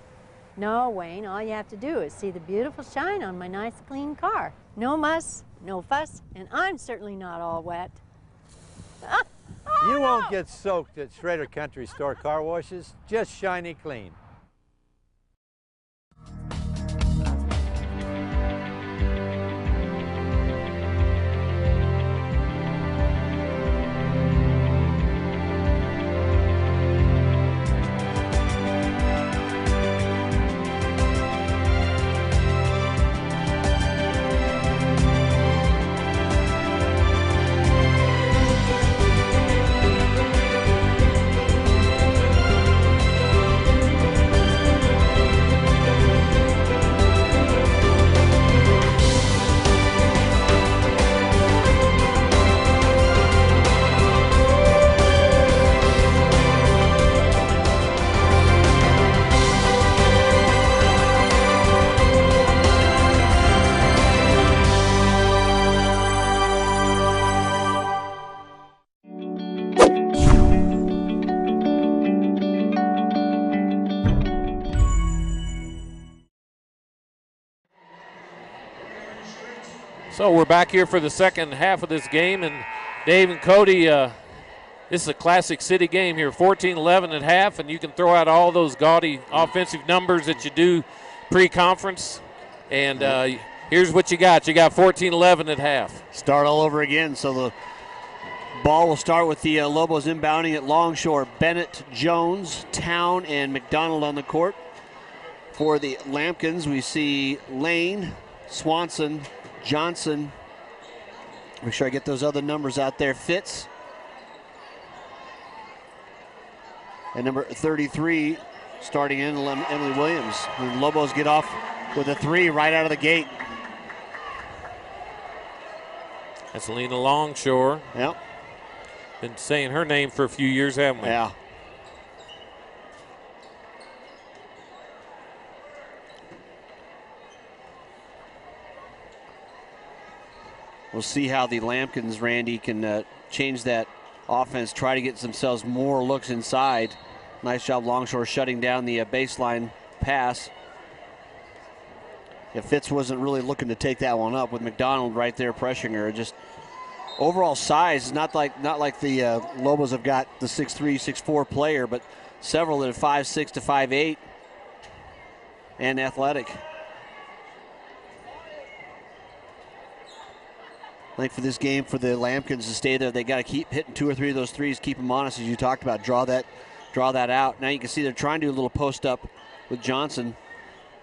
No, Wayne, all you have to do is see the beautiful shine on my nice clean car. No muss, no fuss, and I'm certainly not all wet. You won't get soaked at Schrader Country Store car washes, just shiny clean. So we're back here for the second half of this game, and Dave and Cody, this is a classic city game here, 14-11 at half, and you can throw out all those gaudy offensive numbers that you do pre-conference, and here's what you got. You got 14-11 at half. Start all over again, so the ball will start with the Lobos inbounding at Longshore. Bennett, Jones, Town, and McDonald on the court. For the Lampkins, we see Lane, Swanson, Johnson. Make sure I get those other numbers out there. Fitz. And number 33 starting in, Emily Williams. And Lobos get off with a three right out of the gate. That's Lena Longshore. Yep. Been saying her name for a few years, haven't we? Yeah. We'll see how the Lampkins, Randy, can change that offense, try to get themselves more looks inside. Nice job, Longshore, shutting down the baseline pass. If Fitz wasn't really looking to take that one up with McDonald right there pressuring her. Just overall size, not like the Lobos have got the 6'3", 6'4" player, but several that are 5'6" to 5'8", and athletic. I think for this game, for the Lampkins to stay there, they got to keep hitting 2 or 3 of those threes, keep them honest, as you talked about. Draw that out. Now you can see they're trying to do a little post up with Johnson.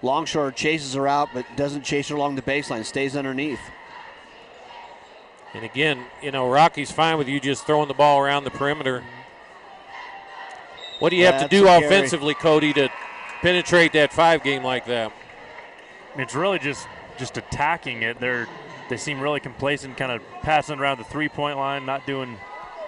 Longshore chases her out, but doesn't chase her along the baseline. Stays underneath. And again, you know, Rocky's fine with you just throwing the ball around the perimeter. What do you have to do offensively, Cody, to penetrate that 5 game like that? It's really just attacking it. They seem really complacent, kind of passing around the three-point line, not doing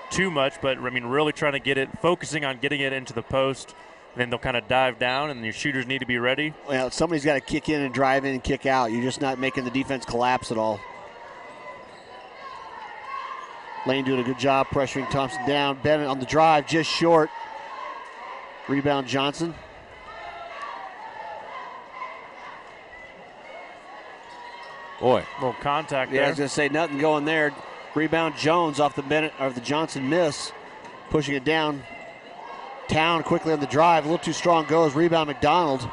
too much, but I mean, really trying to get it, focusing on getting it into the post. Then they'll kind of dive down, and your shooters need to be ready. Well, somebody's got to kick in and drive in and kick out. You're just not making the defense collapse at all. Lane doing a good job pressuring Thompson down. Bennett on the drive, just short. Rebound Johnson. Boy. A little contact Yeah, there. I was going to say nothing going there. Rebound Jones off the Bennett or the Johnson miss, pushing it down. Town quickly on the drive, a little too strong goes. Rebound McDonald.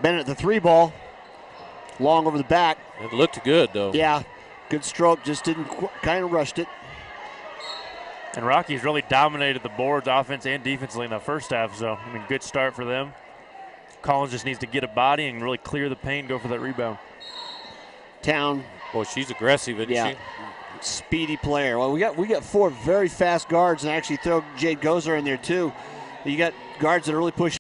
Bennett the 3 ball, long over the back. It looked good though. Yeah, good stroke, just didn't kind of rushed it. And Rockies really dominated the boards offense and defensively in the first half, so I mean, good start for them. Collins just needs to get a body and really clear the paint, go for that rebound. Town. Boy, she's aggressive, isn't she? Speedy player. Well, we got 4 very fast guards, and actually throw Jade Gozer in there too. You got guards that are really pushing.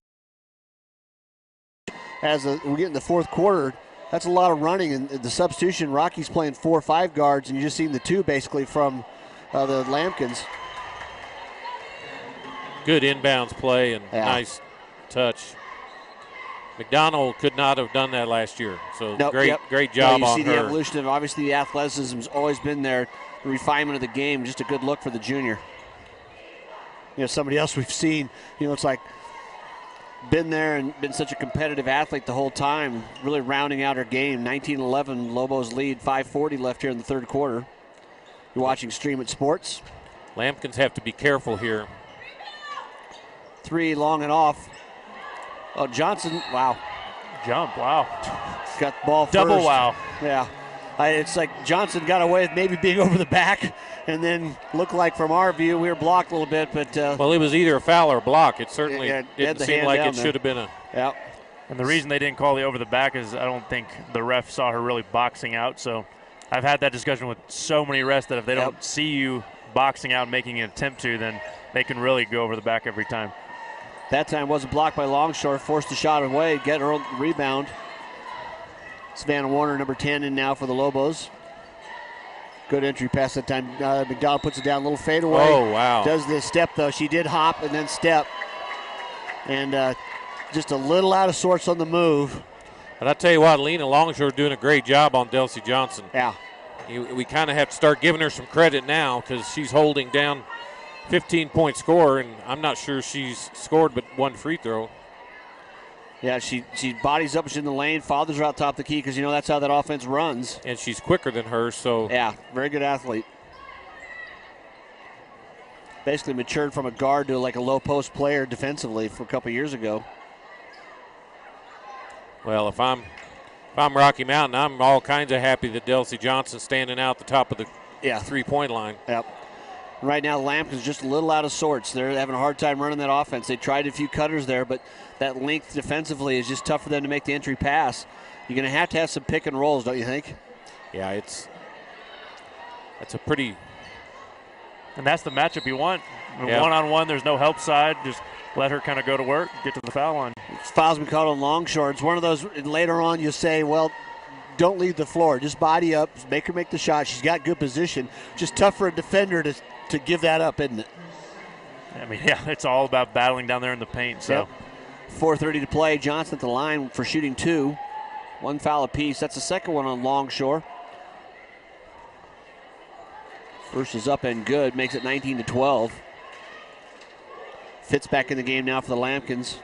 As we get in the fourth quarter, that's a lot of running, and the substitution, Rockies playing 4 or 5 guards, and you just seen the 2 basically from the Lampkins. Good inbounds play and nice touch. McDonald could not have done that last year, so great job on her. You see the evolution of, obviously the athleticism's always been there, the refinement of the game, just a good look for the junior. Somebody else we've seen, it's like been there and been such a competitive athlete the whole time, really rounding out her game. 19-11, Lobos lead, 5:40 left here in the third quarter. You're watching Stream It Sports. Lampkins have to be careful here. 3 long and off. Oh, Johnson, wow. Jump, wow. Got the ball Double first. wow. Yeah. It's like Johnson got away with maybe being over the back, and then looked like from our view we were blocked a little bit. But well, it was either a foul or a block. It certainly didn't seem like it should have been a. Yeah. And the reason they didn't call the over the back is I don't think the ref saw her really boxing out. So I've had that discussion with so many refs that if they don't see you boxing out and making an attempt to, then they can really go over the back every time. That time wasn't blocked by Longshore, forced the shot away, get her rebound. Savannah Warner, number 10, in now for the Lobos. Good entry pass that time. McDonald puts it down, a little fadeaway. Oh, wow. Does the step, though. She did hop and then step. And just a little out of sorts on the move. But I tell you what, Lena Longshore doing a great job on Delcy Johnson. Yeah. We kind of have to start giving her some credit now because she's holding down 15-point score, and I'm not sure she's scored but 1 free throw. Yeah, she bodies up, she's in the lane, fathers her out top of the key because, that's how that offense runs. And she's quicker than her, so. Yeah, very good athlete. Basically matured from a guard to like a low-post player defensively for a couple years ago. Well, if I'm Rocky Mountain, I'm all kinds of happy that Delcy Johnson's standing out the top of the three-point line. Yep. Right now, Lampkin's just a little out of sorts. They're having a hard time running that offense. They tried a few cutters there, but that length defensively is just tough for them to make the entry pass. You're going to have some pick and rolls, don't you think? Yeah, that's a pretty. And that's the matchup you want. One-on-one, there's no help side. Just let her kind of go to work, get to the foul line. Fouls been called on Longshore. It's one of those, later on you say, well, don't leave the floor. Just body up, make her make the shot. She's got good position. Just tough for a defender to give that up, isn't it? I mean, it's all about battling down there in the paint. So, 4:30 to play. Johnson at the line for shooting 2. 1 foul apiece. That's the second one on Longshore. First is up and good. Makes it 19-12. Fitz back in the game now for the Lampkins.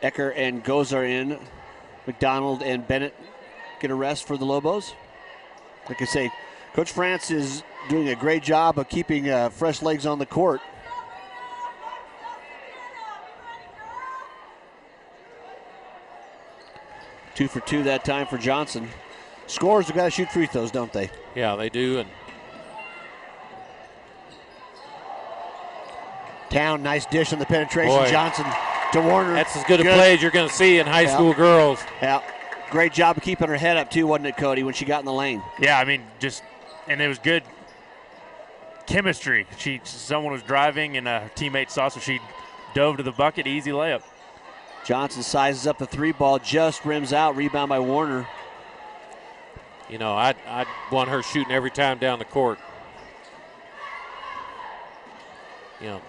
Ecker and Gozer in. McDonald and Bennett get a rest for the Lobos. Like I say, Coach France is doing a great job of keeping fresh legs on the court. Two for 2 that time for Johnson. Scorers have got to shoot free throws, don't they? Yeah, they do. And Town, nice dish on the penetration. Boy, Johnson to Warner. That's as good a play as you're going to see in high school girls. Yeah, great job of keeping her head up too, wasn't it, Cody, when she got in the lane? Yeah, I mean, and it was good chemistry. Someone was driving and her teammate saw, so she dove to the bucket, easy layup. Johnson sizes up the 3 ball, just rims out, rebound by Warner. I'd want her shooting every time down the court.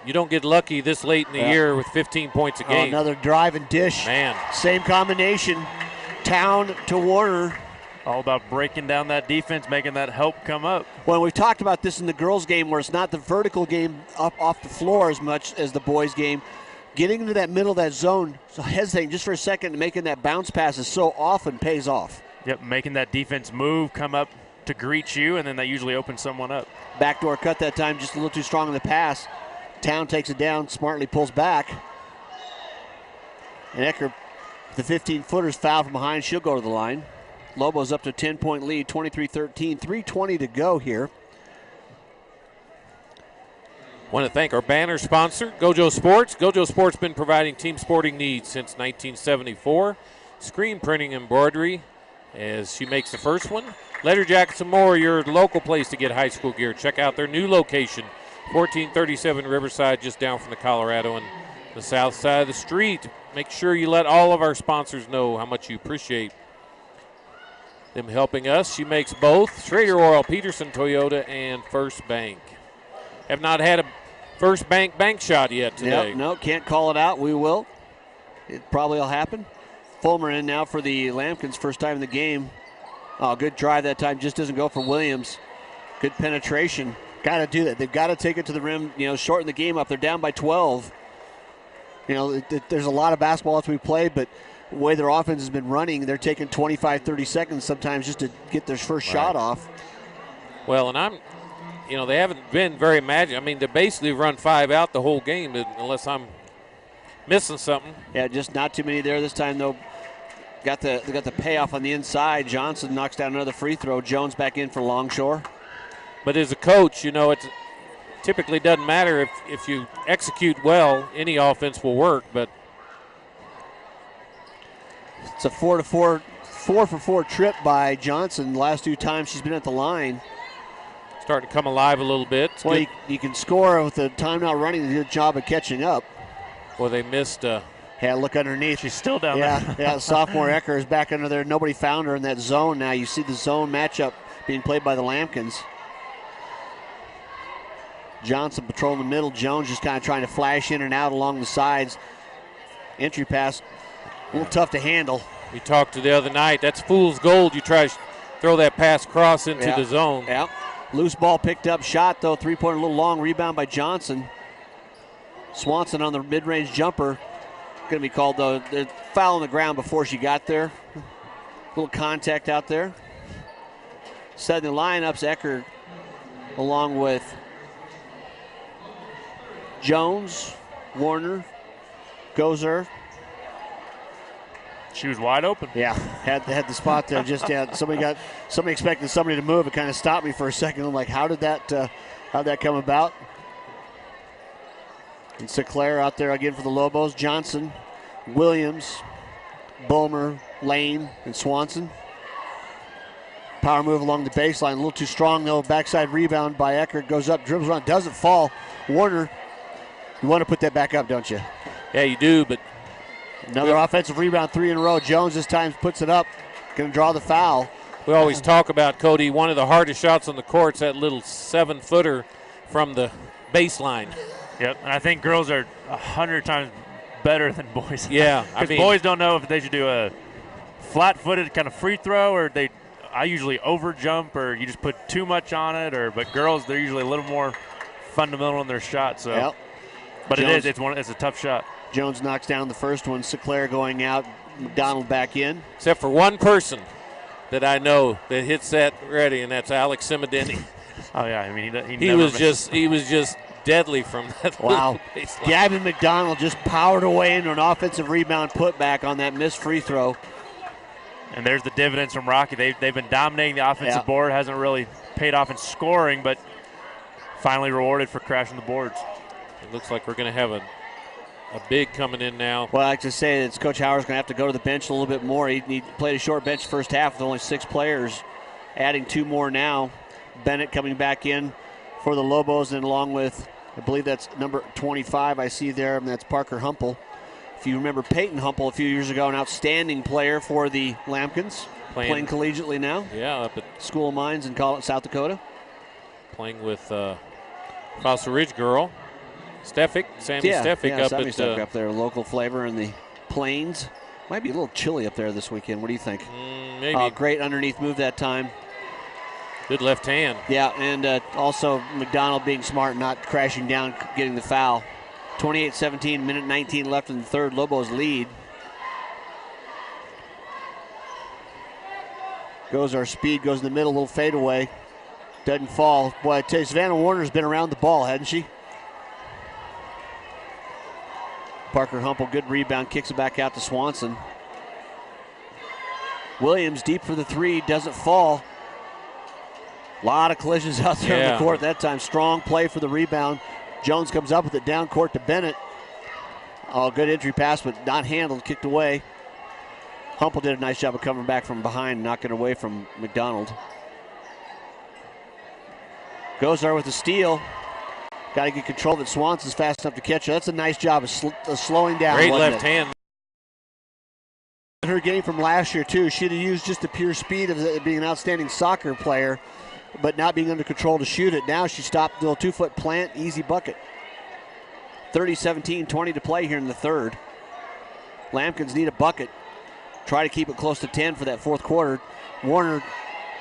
You don't get lucky this late in the year with 15 points a game. Another drive and dish. Man. Same combination. Town to Warner. All about breaking down that defense, making that help come up. Well, we've talked about this in the girls' game where it's not the vertical game up off the floor as much as the boys' game. Getting into that middle of that zone, so hesitating just for a second and making that bounce passes so often pays off. Yep, making that defense move, come up to greet you, and then that usually opens someone up. Backdoor cut that time, just a little too strong in the pass. Town takes it down, smartly pulls back. And Ecker, the 15-footer's fouled from behind. She'll go to the line. Lobos up to a 10-point lead, 23-13, 3:20 to go here. Want to thank our banner sponsor, GoJo Sports. GoJo Sports been providing team sporting needs since 1974. Screen printing embroidery as she makes the first one. Letter jackets and more, your local place to get high school gear. Check out their new location, 1437 Riverside, just down from the Colorado and the south side of the street. Make sure you let all of our sponsors know how much you appreciate them helping us. She makes both Schrader Oil, Pedersen Toyota, and First Bank. Have not had a First Bank shot yet today. No, can't call it out. We will. It probably will happen. Fulmer in now for the Lambkins, first time in the game. Oh, good drive that time. Just doesn't go for Williams. Good penetration. Got to do that. They've got to take it to the rim, shorten the game up. They're down by 12. There's a lot of basketball left we play, but the way their offense has been running, they're taking 25, 30 seconds sometimes just to get their first shot off. Well, and they haven't been very imaginative. I mean, they basically run 5 out the whole game unless I'm missing something. Yeah, just not too many there this time, though. They got the payoff on the inside. Johnson knocks down another free throw. Jones back in for Longshore. But as a coach, it typically doesn't matter if you execute well, any offense will work. But it's a 4-for-4 trip by Johnson. The last 2 times she's been at the line. Starting to come alive a little bit. Well, you can score with the timeout running. They did a job of catching up. Well, they missed. Yeah, look underneath. She's still down there. Yeah, sophomore Ecker is back under there. Nobody found her in that zone now. You see the zone matchup being played by the Lambkins. Johnson patrolling the middle. Jones just kind of trying to flash in and out along the sides. Entry pass, a little tough to handle. We talked to the other night. That's fool's gold. You try to throw that pass cross into the zone. Yeah. Loose ball picked up. Shot, though. Three-pointer a little long. Rebound by Johnson. Swanson on the mid-range jumper. Going to be called, though. The foul on the ground before she got there. A little contact out there. Setting the lineups, Ecker along with Jones, Warner, Gozer. She was wide open. Yeah, had the spot there. Just somebody expected somebody to move. It kind of stopped me for a second. I'm like, how'd that come about? And Sinclair out there again for the Lobos. Johnson, Williams, Bulmer, Lane, and Swanson. Power move along the baseline. A little too strong, though. Backside rebound by Ecker. Goes up, dribbles around, doesn't fall. Warner, you want to put that back up, don't you? Yeah, you do, but another offensive rebound, 3 in a row. Jones this time puts it up. Going to draw the foul. We always talk about, Cody, one of the hardest shots on the court's that little 7-footer from the baseline. Yep, and I think girls are 100 times better than boys. Yeah. Because boys don't know if they should do a flat-footed kind of free throw or I usually over-jump or you just put too much on it. But girls, they're usually a little more fundamental in their shot. So, yep. But Jones, it's a tough shot. Jones knocks down the first one. Sinclair going out. McDonald back in. Except for one person that I know that hits that ready, and that's Alex Simideni. Oh yeah, I mean he was just deadly from that. Wow. Gavin McDonald just powered away into an offensive rebound putback on that missed free throw. And there's the dividends from Rocky. They've been dominating the offensive board. Hasn't really paid off in scoring, but finally rewarded for crashing the boards. It looks like we're going to have a big coming in now. Well, I like to say that Coach Howard's going to have to go to the bench a little bit more. He played a short bench first half with only 6 players, adding 2 more now. Bennett coming back in for the Lobos, and along with, I believe that's number 25 I see there, and that's Parker Humple. If you remember Peyton Humple a few years ago, an outstanding player for the Lambkins, playing collegiately now. Yeah, up at School of Mines in South Dakota. Playing with Fossil Ridge girl. Sammy Stefik up there, local flavor in the Plains. Might be a little chilly up there this weekend. What do you think? Maybe. Great underneath move that time. Good left hand. Yeah, and also McDonald being smart, not crashing down, getting the foul. 28-17, minute 19 left in the third. Lobos lead. Goes our speed, goes in the middle, little fadeaway. Doesn't fall. Boy, I tell you, Savannah Warner's been around the ball, hasn't she? Parker Humple, good rebound, kicks it back out to Swanson. Williams deep for the three, doesn't fall. A lot of collisions out there on the court that time. Strong play for the rebound. Jones comes up with it down court to Bennett. Oh, good entry pass, but not handled, kicked away. Humple did a nice job of covering back from behind, knocking away from McDonald. Goes there with the steal. Got to get control of it. Swanson's fast enough to catch it. That's a nice job of slowing down. Great left hand. Her game from last year, too. She'd have used just the pure speed of being an outstanding soccer player, but not being under control to shoot it. Now she stopped, little 2-foot plant, easy bucket. 30-17, 20 to play here in the third. Lampkins need a bucket. Try to keep it close to 10 for that fourth quarter. Warner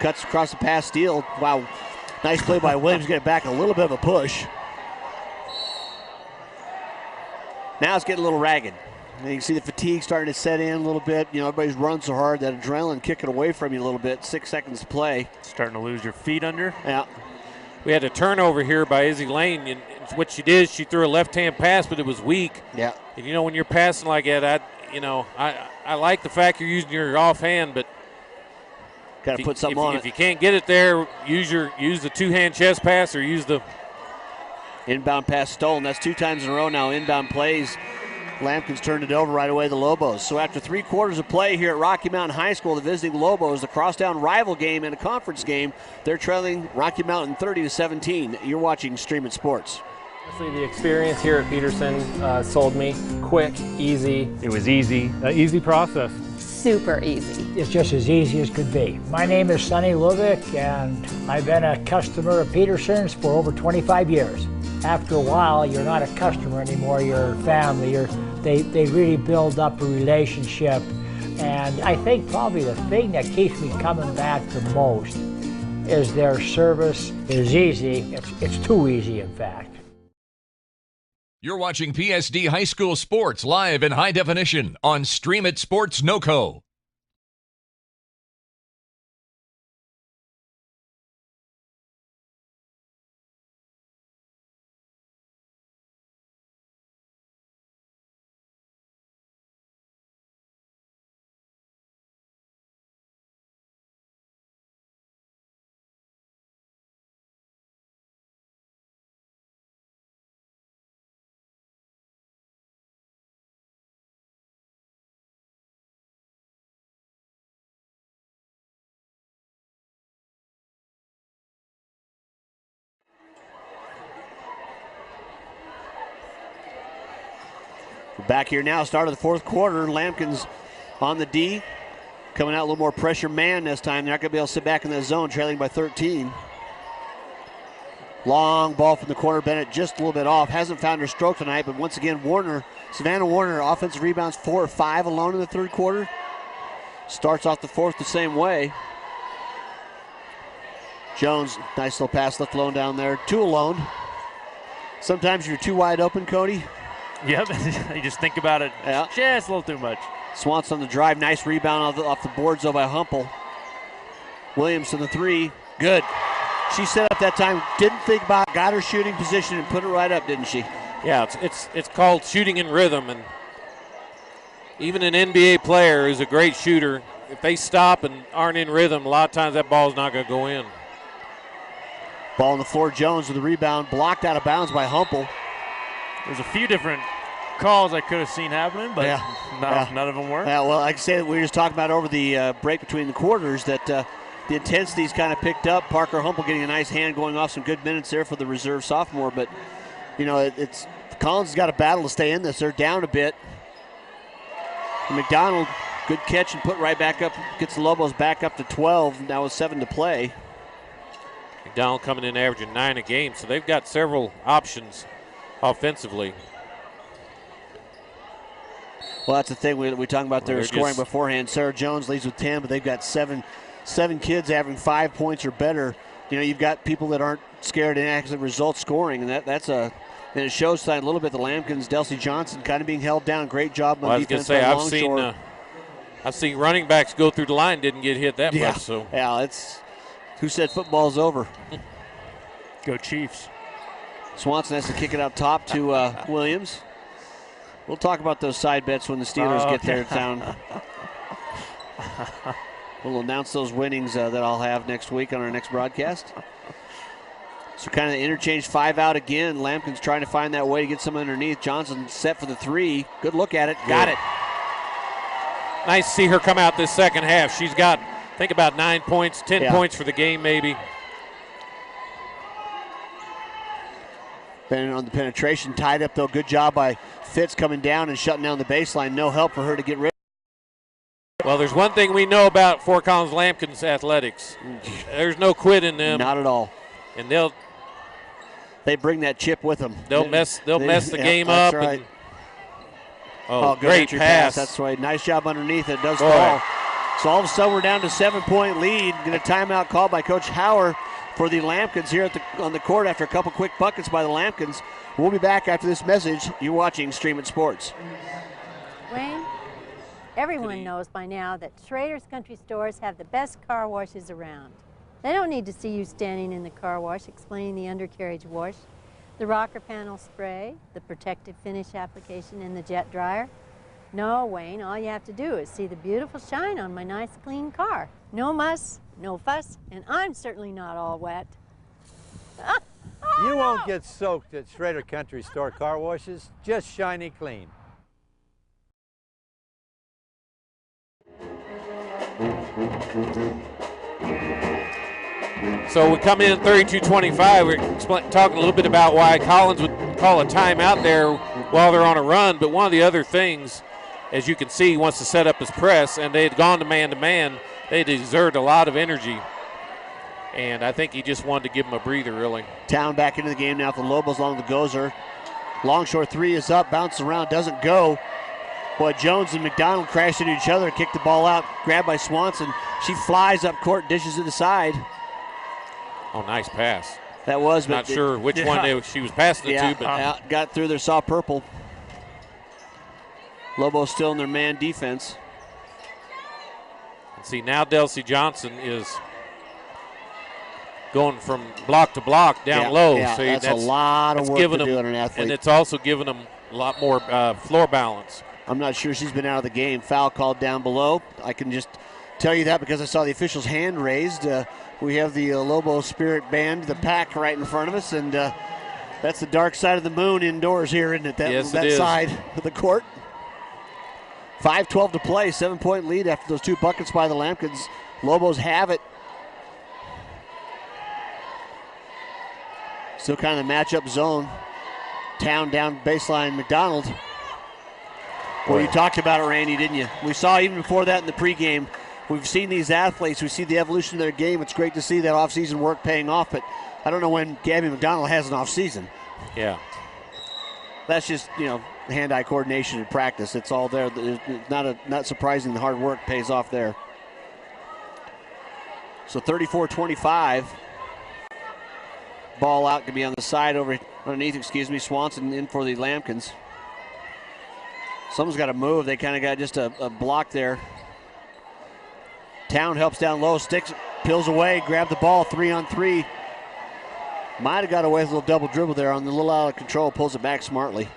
cuts across the pass, steal. Wow, nice play by Williams, get it back, a little bit of a push. Now it's getting a little ragged. And you can see the fatigue starting to set in a little bit. You know, everybody's run so hard, that adrenaline kicking away from you a little bit. 6 seconds to play. Starting to lose your feet under. Yeah. We had a turnover here by Izzy Lane, and what she did, she threw a left-hand pass, but it was weak. Yeah. And you know, when you're passing like that, I like the fact you're using your offhand, but got to put something on it. If you can't get it there, use the two-hand chest pass or use the inbound pass stolen. That's 2 times in a row now. Inbound plays. Lampkins turned it over right away, the Lobos. So after 3 quarters of play here at Rocky Mountain High School, the visiting Lobos, the crosstown rival game and a conference game, they're trailing Rocky Mountain 30-17. You're watching Streaming Sports. Honestly, the experience here at Pedersen sold me. Quick, easy. It was easy, easy process. Super easy. It's just as easy as could be. My name is Sonny Lubick, and I've been a customer of Pedersen's for over 25 years. After a while, you're not a customer anymore, you're family. They really build up a relationship. And I think probably the thing that keeps me coming back the most is their service is easy. It's too easy, in fact. You're watching PSD High School Sports live in high definition on Stream It Sports NoCo. Back here now, start of the fourth quarter. Lampkins on the D. Coming out a little more pressure man this time. They're not going to be able to sit back in that zone, trailing by 13. Long ball from the corner. Bennett just a little bit off. Hasn't found her stroke tonight, but once again, Savannah Warner, offensive rebounds 4 or 5 alone in the third quarter. Starts off the fourth the same way. Jones, nice little pass left alone down there. 2 alone. Sometimes you're too wide open, Cody. Yep, you just think about it just a little too much. Swanson on the drive, nice rebound off the boards though by Humple. Williams to the 3, good. She set up that time, didn't think about it, got her shooting position and put it right up, didn't she? Yeah, it's called shooting in rhythm, and even an NBA player who's a great shooter, if they stop and aren't in rhythm, a lot of times that ball's not going to go in. Ball on the floor, Jones with the rebound, blocked out of bounds by Humple. There's a few different calls I could have seen happening, but none of them were. Yeah, well, like I said, we were just talking about over the break between the quarters that the intensity's kind of picked up. Parker Humple getting a nice hand, going off some good minutes there for the reserve sophomore, but you know, Collins has got a battle to stay in this. They're down a bit. McDonald, good catch and put right back up, gets the Lobos back up to 12. Now with 7 to play. McDonald coming in averaging 9 a game, so they've got several options offensively. Well, that's the thing. We talking about their scoring beforehand. Sarah Jones leads with 10, but they've got seven kids averaging 5 points or better. You know, you've got people that aren't scared and as a result scoring, and and it shows a little bit the Lampkins. Delcy Johnson kind of being held down. Great job on defense. I was going to say, I've seen running backs go through the line, didn't get hit that much. So yeah, it's who said football's over. Go Chiefs. Swanson has to kick it up top to Williams. We'll talk about those side bets when the Steelers get there town. We'll announce those winnings that I'll have next week on our next broadcast. So kind of interchange 5 out again. Lampkin's trying to find that way to get some underneath. Johnson set for the 3. Good look at it. Got it. Nice to see her come out this second half. She's got, I think, about 9 points, 10 points for the game maybe. Been on the penetration, tied up though. Good job by Fitz coming down and shutting down the baseline. No help for her to get rid. Well, there's one thing we know about Fort Collins Lampkin's athletics. There's no quit in them. Not at all. And they bring that chip with them. They'll mess the game up. Right. And, good great pass. That's right. Nice job underneath. It does fall. So all of a sudden we're down to 7-point lead. Get a timeout called by Coach Hauer for the Lampkins here on the court after a couple quick buckets by the Lampkins. We'll be back after this message. You're watching Stream It Sports. Wayne, everyone knows by now that Schrader's Country Stores have the best car washes around. They don't need to see you standing in the car wash explaining the undercarriage wash, the rocker panel spray, the protective finish application, and the jet dryer. No, Wayne, all you have to do is see the beautiful shine on my nice clean car. No muss, no fuss, and I'm certainly not all wet. You won't get soaked at Schrader Country Store car washes, just shiny clean. So we come in 32-25. We're talking a little bit about why Collins would call a timeout there while they're on a run. But one of the other things, as you can see, he wants to set up his press, and they had gone to man-to-man. They exerted a lot of energy, and I think he just wanted to give him a breather, really. Town back into the game now for the Lobos along the Gozer. Longshore 3 is up, bounces around, doesn't go. Boy, Jones and McDonald crashed into each other, kicked the ball out, grabbed by Swanson. She flies up court, dishes it aside. Oh, nice pass. That was. Not sure which one she was passing it to, but got through there, saw purple. Lobos still in their man defense. See, now Delcy Johnson is going from block to block down low. Yeah, so that's a lot of work to do on an athlete. And it's also given them a lot more floor balance. I'm not sure she's been out of the game. Foul called down below. I can just tell you that because I saw the official's hand raised. We have the Lobo Spirit Band, the pack right in front of us, and that's the dark side of the moon indoors here, isn't it? Yes, that it is. Side of the court. 5:12 to play, 7-point lead after those 2 buckets by the Lampkins. Lobos have it. Still kind of matchup zone. Town down baseline, McDonald. Well, you talked about it, Randy, didn't you? We saw even before that in the pregame. We've seen these athletes. We see the evolution of their game. It's great to see that offseason work paying off, but I don't know when Gabby McDonald has an offseason. Yeah. That's just, hand-eye coordination in practice. It's all there. It's not surprising the hard work pays off there. So 34-25. Ball out, can be on the side underneath, Swanson in for the Lampkins. Someone's got to move. They kind of got just a block there. Town helps down low, sticks, peels away, grab the ball, 3-on-3. Might have got away with a little double dribble there on the little out of control, pulls it back smartly.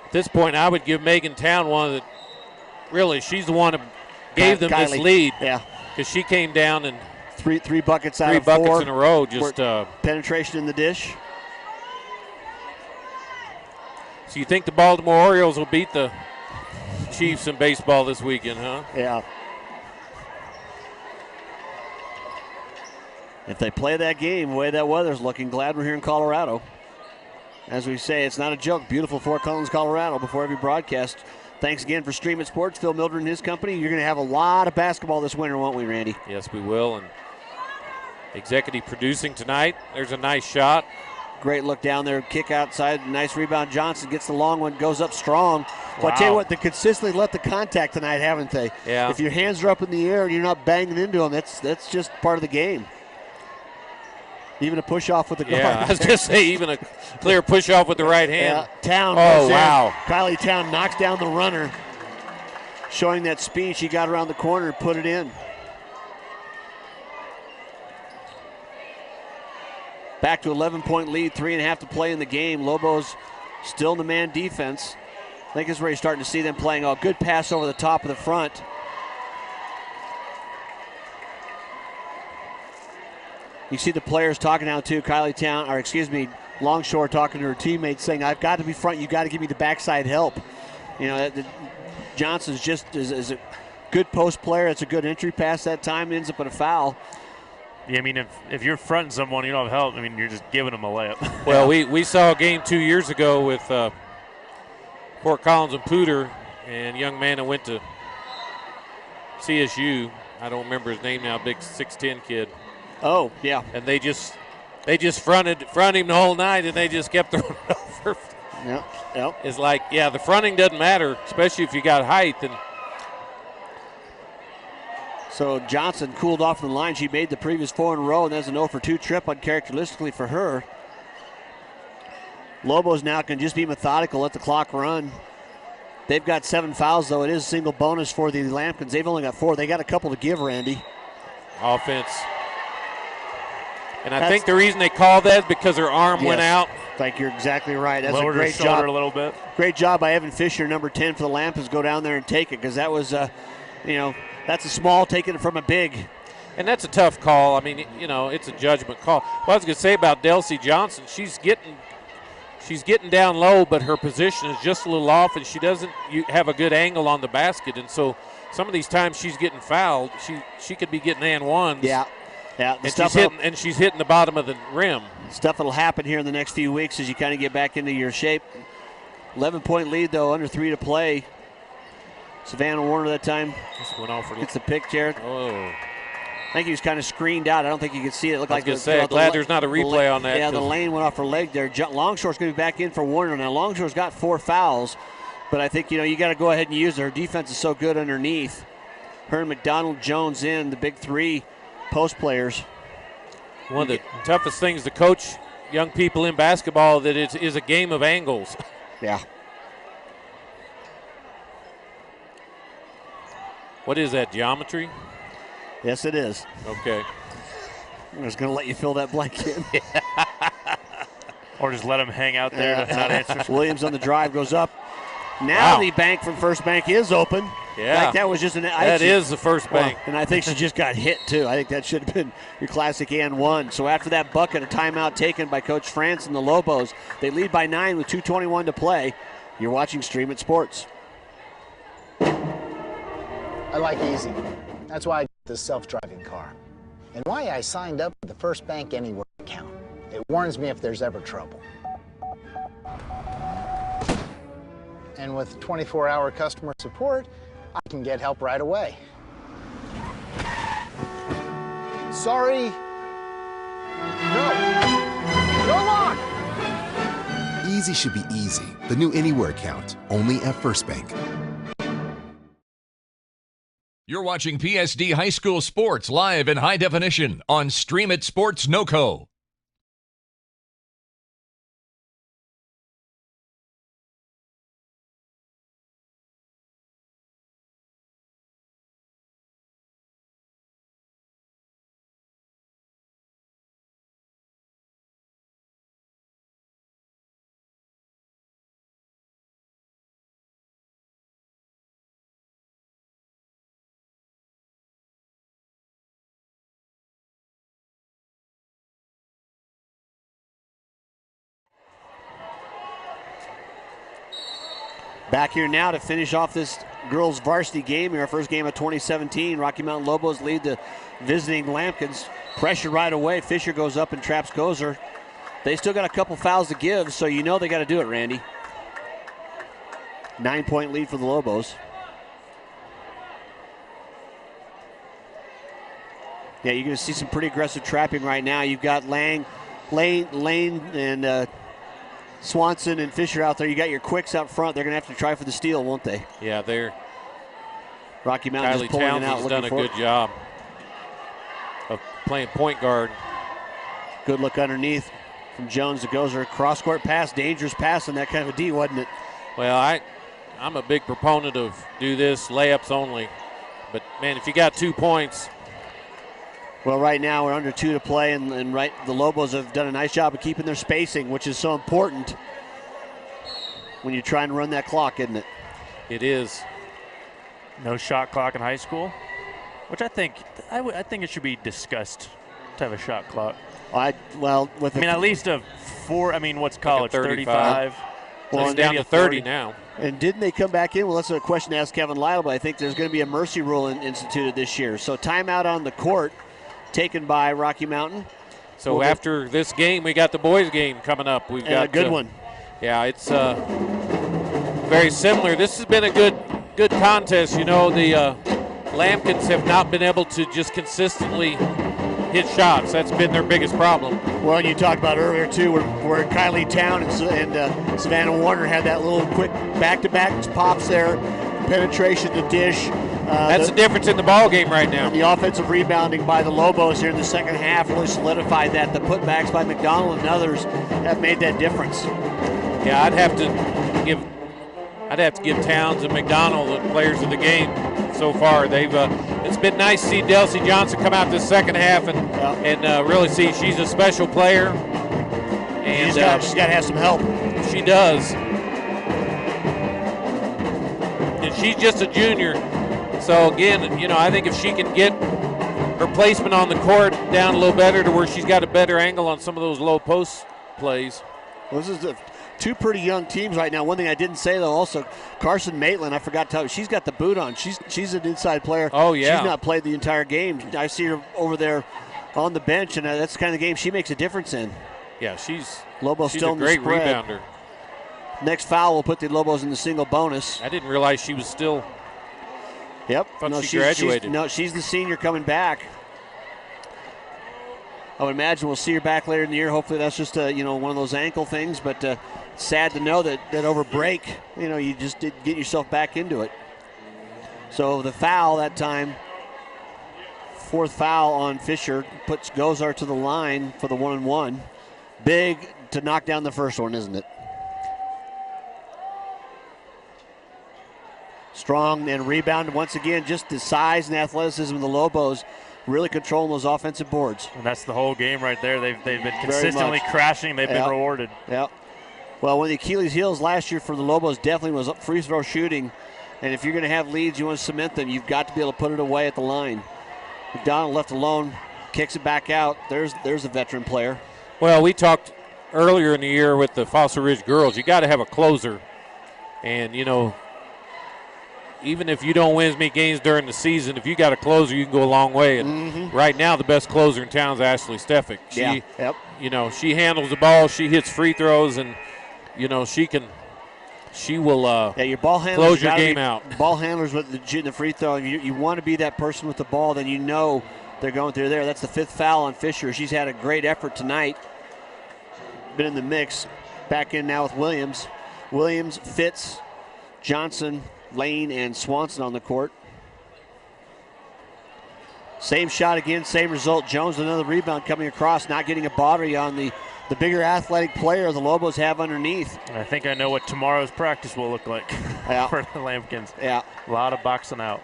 At this point, I would give Megan Town one that really, she's the one who gave them this lead. Yeah. Because she came down and three buckets out of 4. 3 4. buckets in a row. Just penetration in the dish. So you think the Baltimore Orioles will beat the Chiefs in baseball this weekend, huh? Yeah. If they play that game the way that weather's looking, glad we're here in Colorado. As we say, it's not a joke. Beautiful Fort Collins, Colorado before every broadcast. Thanks again for Stream It Sports. Phil Mildred and his company. You're going to have a lot of basketball this winter, won't we, Randy? Yes, we will. And executive producing tonight. There's a nice shot. Great look down there. Kick outside. Nice rebound. Johnson gets the long one. Goes up strong. Wow. Well, I tell you what, they consistently let the contact tonight, haven't they? Yeah. If your hands are up in the air and you're not banging into them, that's just part of the game. Even a push-off with the guard. Yeah, I was going to say even a clear push-off with the right hand. Town. Oh, wow. Kylie Town knocks down the runner, showing that speed. She got around the corner and put it in. Back to 11-point lead, 3.5 to play in the game. Lobos still in the man defense. I think this is where you're starting to see them playing. A good pass over the top of the front. You see the players talking now too. Longshore talking to her teammates saying, I've got to be front. You've got to give me the backside help. Johnson's just is a good post player. It's a good entry pass that time. Ends up in a foul. Yeah, I mean, if you're fronting someone, you don't have help. I mean, you're just giving them a layup. Well, we saw a game 2 years ago with Fort Collins and Poudre, and a young man that went to CSU. I don't remember his name now, big 6'10" kid. Oh, yeah. And they just fronted him the whole night, and they just kept throwing it over. Yep. It's like, yeah, the fronting doesn't matter, especially if you got height. And so Johnson cooled off from the line. She made the previous 4 in a row, and that's an 0 for 2 trip uncharacteristically for her. Lobos now can just be methodical, let the clock run. They've got 7 fouls, though. It is a single bonus for the Lampkins. They've only got 4. They got a couple to give, Randy. Offense. And I think the reason they called that is because her arm went out. I think you're exactly right. That's Lowered a great her shoulder job. a little bit. Great job by Evan Fisher, number 10 for the Lampkins. Go down there and take it because that was, that's a small taking it from a big. And that's a tough call. I mean, it's a judgment call. What I was going to say about Delcy Johnson, she's getting down low, but her position is just a little off, and she doesn't have a good angle on the basket. And so some of these times she's getting fouled, she could be getting and ones. Yeah. And she's hitting the bottom of the rim. Stuff that'll happen here in the next few weeks as you kind of get back into your shape. 11-point lead, though, under 3 to play. Savannah Warner that time just went off for gets the pick, Jared. Oh. I think he was kind of screened out. I don't think you could see it. It looked like glad there's not a replay on that. Yeah, the lane went off her leg there. Longshore's going to be back in for Warner. Now, Longshore's got 4 fouls, but I think, you got to go ahead and use her. Defense is so good underneath. Her and McDonald Jones in, the big 3 post players. One of the toughest things to coach young people in basketball that it is a game of angles. Yeah. What is that, geometry? Yes, it is. Okay. I'm just going to let you fill that blank in. Or just let him hang out there to not answer. Williams on the drive goes up. Now the bank from first bank is open. Yeah. Like that was just that is the first bank. And I think she just got hit, too. I think that should have been your classic and one. So after that bucket, a timeout taken by Coach France and the Lobos. They lead by 9 with 2:21 to play. You're watching Stream It Sports. I like easy. That's why I got this self-driving car. And why I signed up for the First Bank Anywhere account. It warns me if there's ever trouble. And with 24-hour customer support, I can get help right away. Sorry. No lock! Easy should be easy. The new Anywhere account, only at First Bank. You're watching PSD High School Sports live in high definition on Stream It Sports NoCo. Back here now to finish off this girls varsity game. Our first game of 2017. Rocky Mountain Lobos lead the visiting Lampkins. Pressure right away. Fisher goes up and traps Gozer. They still got a couple fouls to give, so you know they got to do it, Randy. 9-point lead for the Lobos. Yeah, you're going to see some pretty aggressive trapping right now. You've got Lane, and Swanson and Fisher out there. You got your quicks out front. They're going to have to try for the steal, won't they? Yeah, they're. Rocky Mountain Kylie just pulling it out. Townsend's done a good job of playing point guard. Good look underneath from Jones to Gozer. Cross-court pass, dangerous pass on that kind of a D, wasn't it? Well, I'm a big proponent of do this, layups only. But, man, if you got 2 points. Well, right now we're under 2 to play, and the Lobos have done a nice job of keeping their spacing, which is so important when you're trying to run that clock, isn't it? It is. No shot clock in high school, which I think it should be discussed to have a shot clock. At least a 4. I mean, what's college? Like 35. Well, it's down to 30 now. And didn't they come back in? Well, that's a question to ask Kevin Lytle, but I think there's going to be a mercy rule instituted this year. So timeout on the court taken by Rocky Mountain. So after this game, we got the boys' game coming up. We've got a good one. Yeah, it's very similar. This has been a good contest. You know, the Lambkins have not been able to just consistently hit shots. That's been their biggest problem. Well, you talked about earlier, too, where Kylie Town and Savannah Warner had that little quick back-to-back pops there, penetration to dish. That's the difference in the ball game right now. And the offensive rebounding by the Lobos here in the second half really solidified that. The putbacks by McDonald and others have made that difference. Yeah, I'd have to give Towns and McDonald the players of the game so far. It's been nice to see Delcy Johnson come out this second half and really see she's a special player. And she's got to have some help. She does. And she's just a junior. So again, you know, I think if she can get her placement on the court down a little better to where she's got a better angle on some of those low post plays. Well, this is two pretty young teams right now. One thing I didn't say, though, also Carson Maitland, I forgot to tell you, she's got the boot on. She's an inside player. Oh, yeah. She's not played the entire game. I see her over there on the bench, and that's the kind of game she makes a difference in. Yeah, she's still a great rebounder. Next foul will put the Lobos in the single bonus. I didn't realize she was still. Yep. She graduated. She's the senior coming back. I would imagine we'll see her back later in the year. Hopefully that's just one of those ankle things, but sad to know that over break, you just did get yourself back into it. So the foul that time, fourth foul on Fisher, puts Gozar to the line for the 1-and-1. Big to knock down the first one, isn't it? Strong and rebounded once again. Just the size and athleticism of the Lobos really controlling those offensive boards. And that's the whole game right there. They've been consistently crashing. They've been rewarded. Yeah. Well, one of the Achilles heels last year for the Lobos definitely was free throw shooting. And if you're going to have leads, you want to cement them, you've got to be able to put it away at the line. McDonald left alone, kicks it back out. There's a veteran player. Well, we talked earlier in the year with the Fossil Ridge girls. You got to have a closer. And, even if you don't win as many games during the season, if you got a closer, you can go a long way. And right now, the best closer in town is Ashley Stefik. She handles the ball, she hits free throws, and she will your ball handlers close your game out. Ball handlers with the free throw. You want to be that person with the ball, then they're going through there. That's the fifth foul on Fisher. She's had a great effort tonight. Been in the mix. Back in now with Williams. Williams, Fitz, Johnson, Lane, and Swanson on the court. Same shot again, same result. Jones, another rebound coming across, not getting a body on the bigger athletic player the Lobos have underneath. I think I know what tomorrow's practice will look like for the Lambkins. Yeah. A lot of boxing out.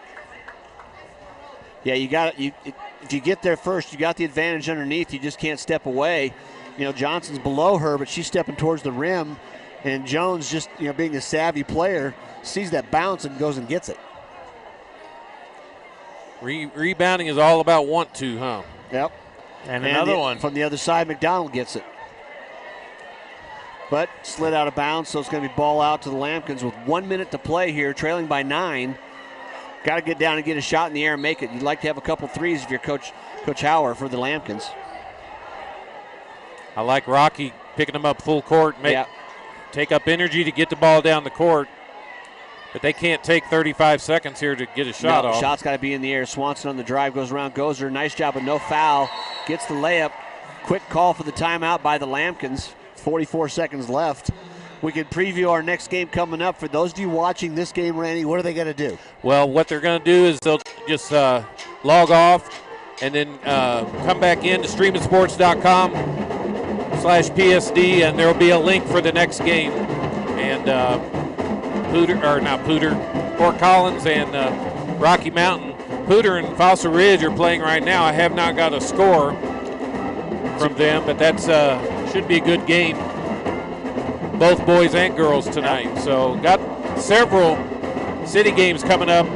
Yeah, if you get there first, you got the advantage underneath. You just can't step away. Johnson's below her, but she's stepping towards the rim. And Jones, just being a savvy player, sees that bounce and goes and gets it. Rebounding is all about want to, huh? Yep. And another one. From the other side, McDonald gets it. But slid out of bounds, so it's going to be ball out to the Lambkins with 1 minute to play here, trailing by 9. Got to get down and get a shot in the air and make it. You'd like to have a couple threes if you're Coach Hauer for the Lambkins. I like Rocky picking them up full court, take up energy to get the ball down the court. But they can't take 35 seconds here to get a shot off. The shot's got to be in the air. Swanson on the drive, goes around Gozer. Nice job, but no foul. Gets the layup. Quick call for the timeout by the Lambkins. 44 seconds left. We can preview our next game coming up. For those of you watching this game, Randy, what are they going to do? Well, what they're going to do is they'll just log off and then come back in to streamingsports.com Facebook.com/PSD, and there will be a link for the next game. And Fort Collins and Rocky Mountain. Poudre and Fossil Ridge are playing right now. I have not got a score from them, but that's should be a good game. Both boys and girls tonight. So got several city games coming up.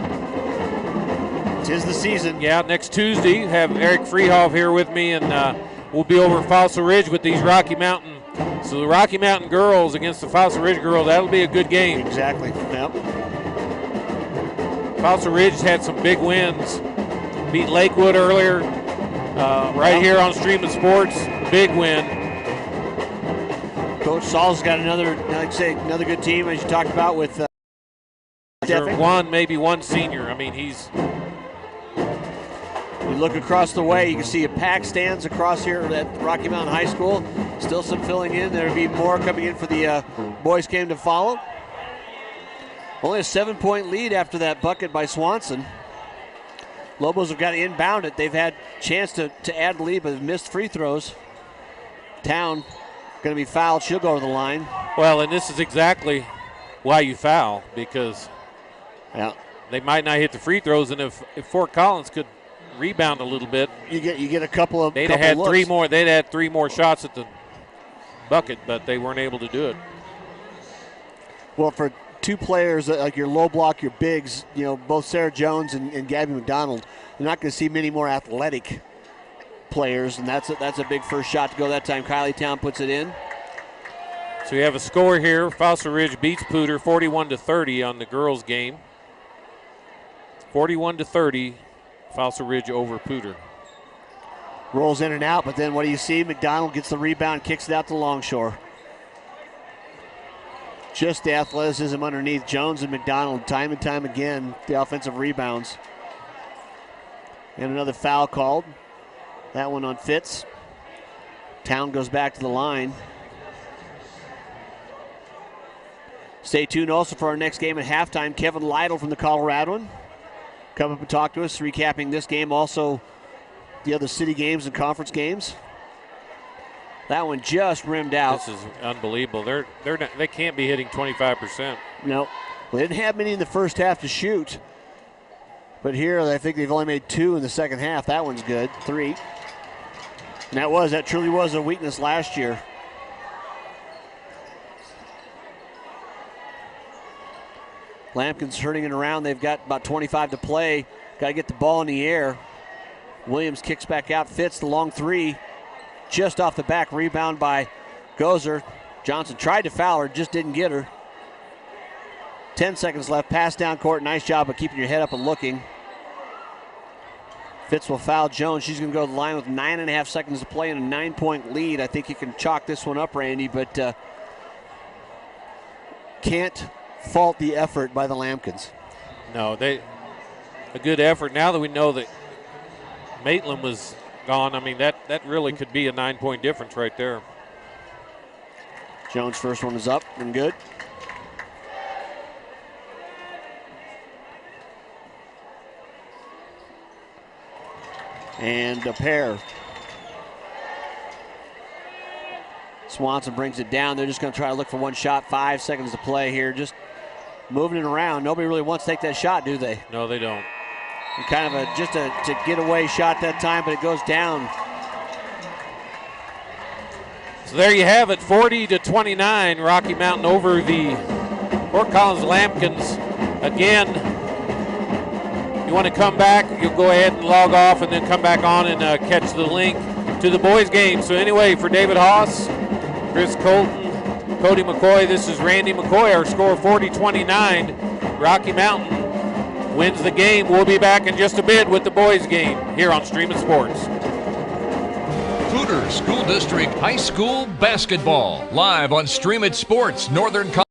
'Tis the season. Yeah, next Tuesday have Eric Freehoff here with me, and we'll be over Fossil Ridge with these Rocky Mountain. So the Rocky Mountain girls against the Fossil Ridge girls, that'll be a good game. Exactly. Yep. Fossil Ridge has had some big wins. Beat Lakewood earlier, right here on Streaming Sports. Big win. Coach Saul's got another good team, as you talked about with maybe one senior. I mean, he's. You look across the way, you can see a packed stands across here at Rocky Mountain High School. Still some filling in. There'll be more coming in for the boys' game to follow. Only a 7-point lead after that bucket by Swanson. Lobos have got to inbound it. They've had a chance to add the lead, but have missed free throws. Town going to be fouled. She'll go to the line. Well, and this is exactly why you foul, because they might not hit the free throws, and if Fort Collins could rebound a little bit, you get a couple of. They'd have had looks. 3 more. They'd had 3 more shots at the bucket, but they weren't able to do it. Well, for two players like your low block, your bigs, both Sarah Jones and Gabby McDonald, you're not going to see many more athletic players, and that's a big first shot to go that time. Kylie Town puts it in. So we have a score here. Fossil Ridge beats Poudre 41-30 on the girls' game. 41-30, Fossil Ridge over Poudre. Rolls in and out, but then what do you see? McDonald gets the rebound, kicks it out to Longshore. Just the athleticism underneath. Jones and McDonald, time and time again, the offensive rebounds. And another foul called. That one on Fitz. Town goes back to the line. Stay tuned also for our next game at halftime. Kevin Lytle from the Coloradoan come up and talk to us, recapping this game, also the other city games and conference games. That one just rimmed out. This is unbelievable. They can't be hitting 25%. No, they didn't have many in the first half to shoot. But here, I think they've only made 2 in the second half. That one's good, 3. And that truly was a weakness last year. Lampkin's turning it around. They've got about 25 to play. Got to get the ball in the air. Williams kicks back out, Fitz the long 3. Just off the back, rebound by Gozer. Johnson tried to foul her, just didn't get her. 10 seconds left, pass down court. Nice job of keeping your head up and looking. Fitz will foul Jones. She's going to go to the line with 9.5 seconds to play and a 9-point lead. I think you can chalk this one up, Randy, but can't fault the effort by the Lampkins. No, a good effort. Now that we know that Maitland was gone, I mean, that really could be a 9-point difference right there. Jones' first one is up and good. And a pair. Swanson brings it down. They're just going to try to look for one shot. 5 seconds to play here. Just moving it around. Nobody really wants to take that shot, do they? No, they don't. And kind of just a getaway shot that time, but it goes down. So there you have it, 40-29. Rocky Mountain over the Fort Collins Lampkins. Again, you want to come back, you'll go ahead and log off and then come back on and catch the link to the boys' game. So anyway, for David Haase, Chris Colton, Cody McCoy, this is Randy McCoy. Our score 40-29. Rocky Mountain wins the game. We'll be back in just a bit with the boys' game here on Streaming Sports. Poudre School District High School Basketball, live on Streaming Sports Northern Colorado.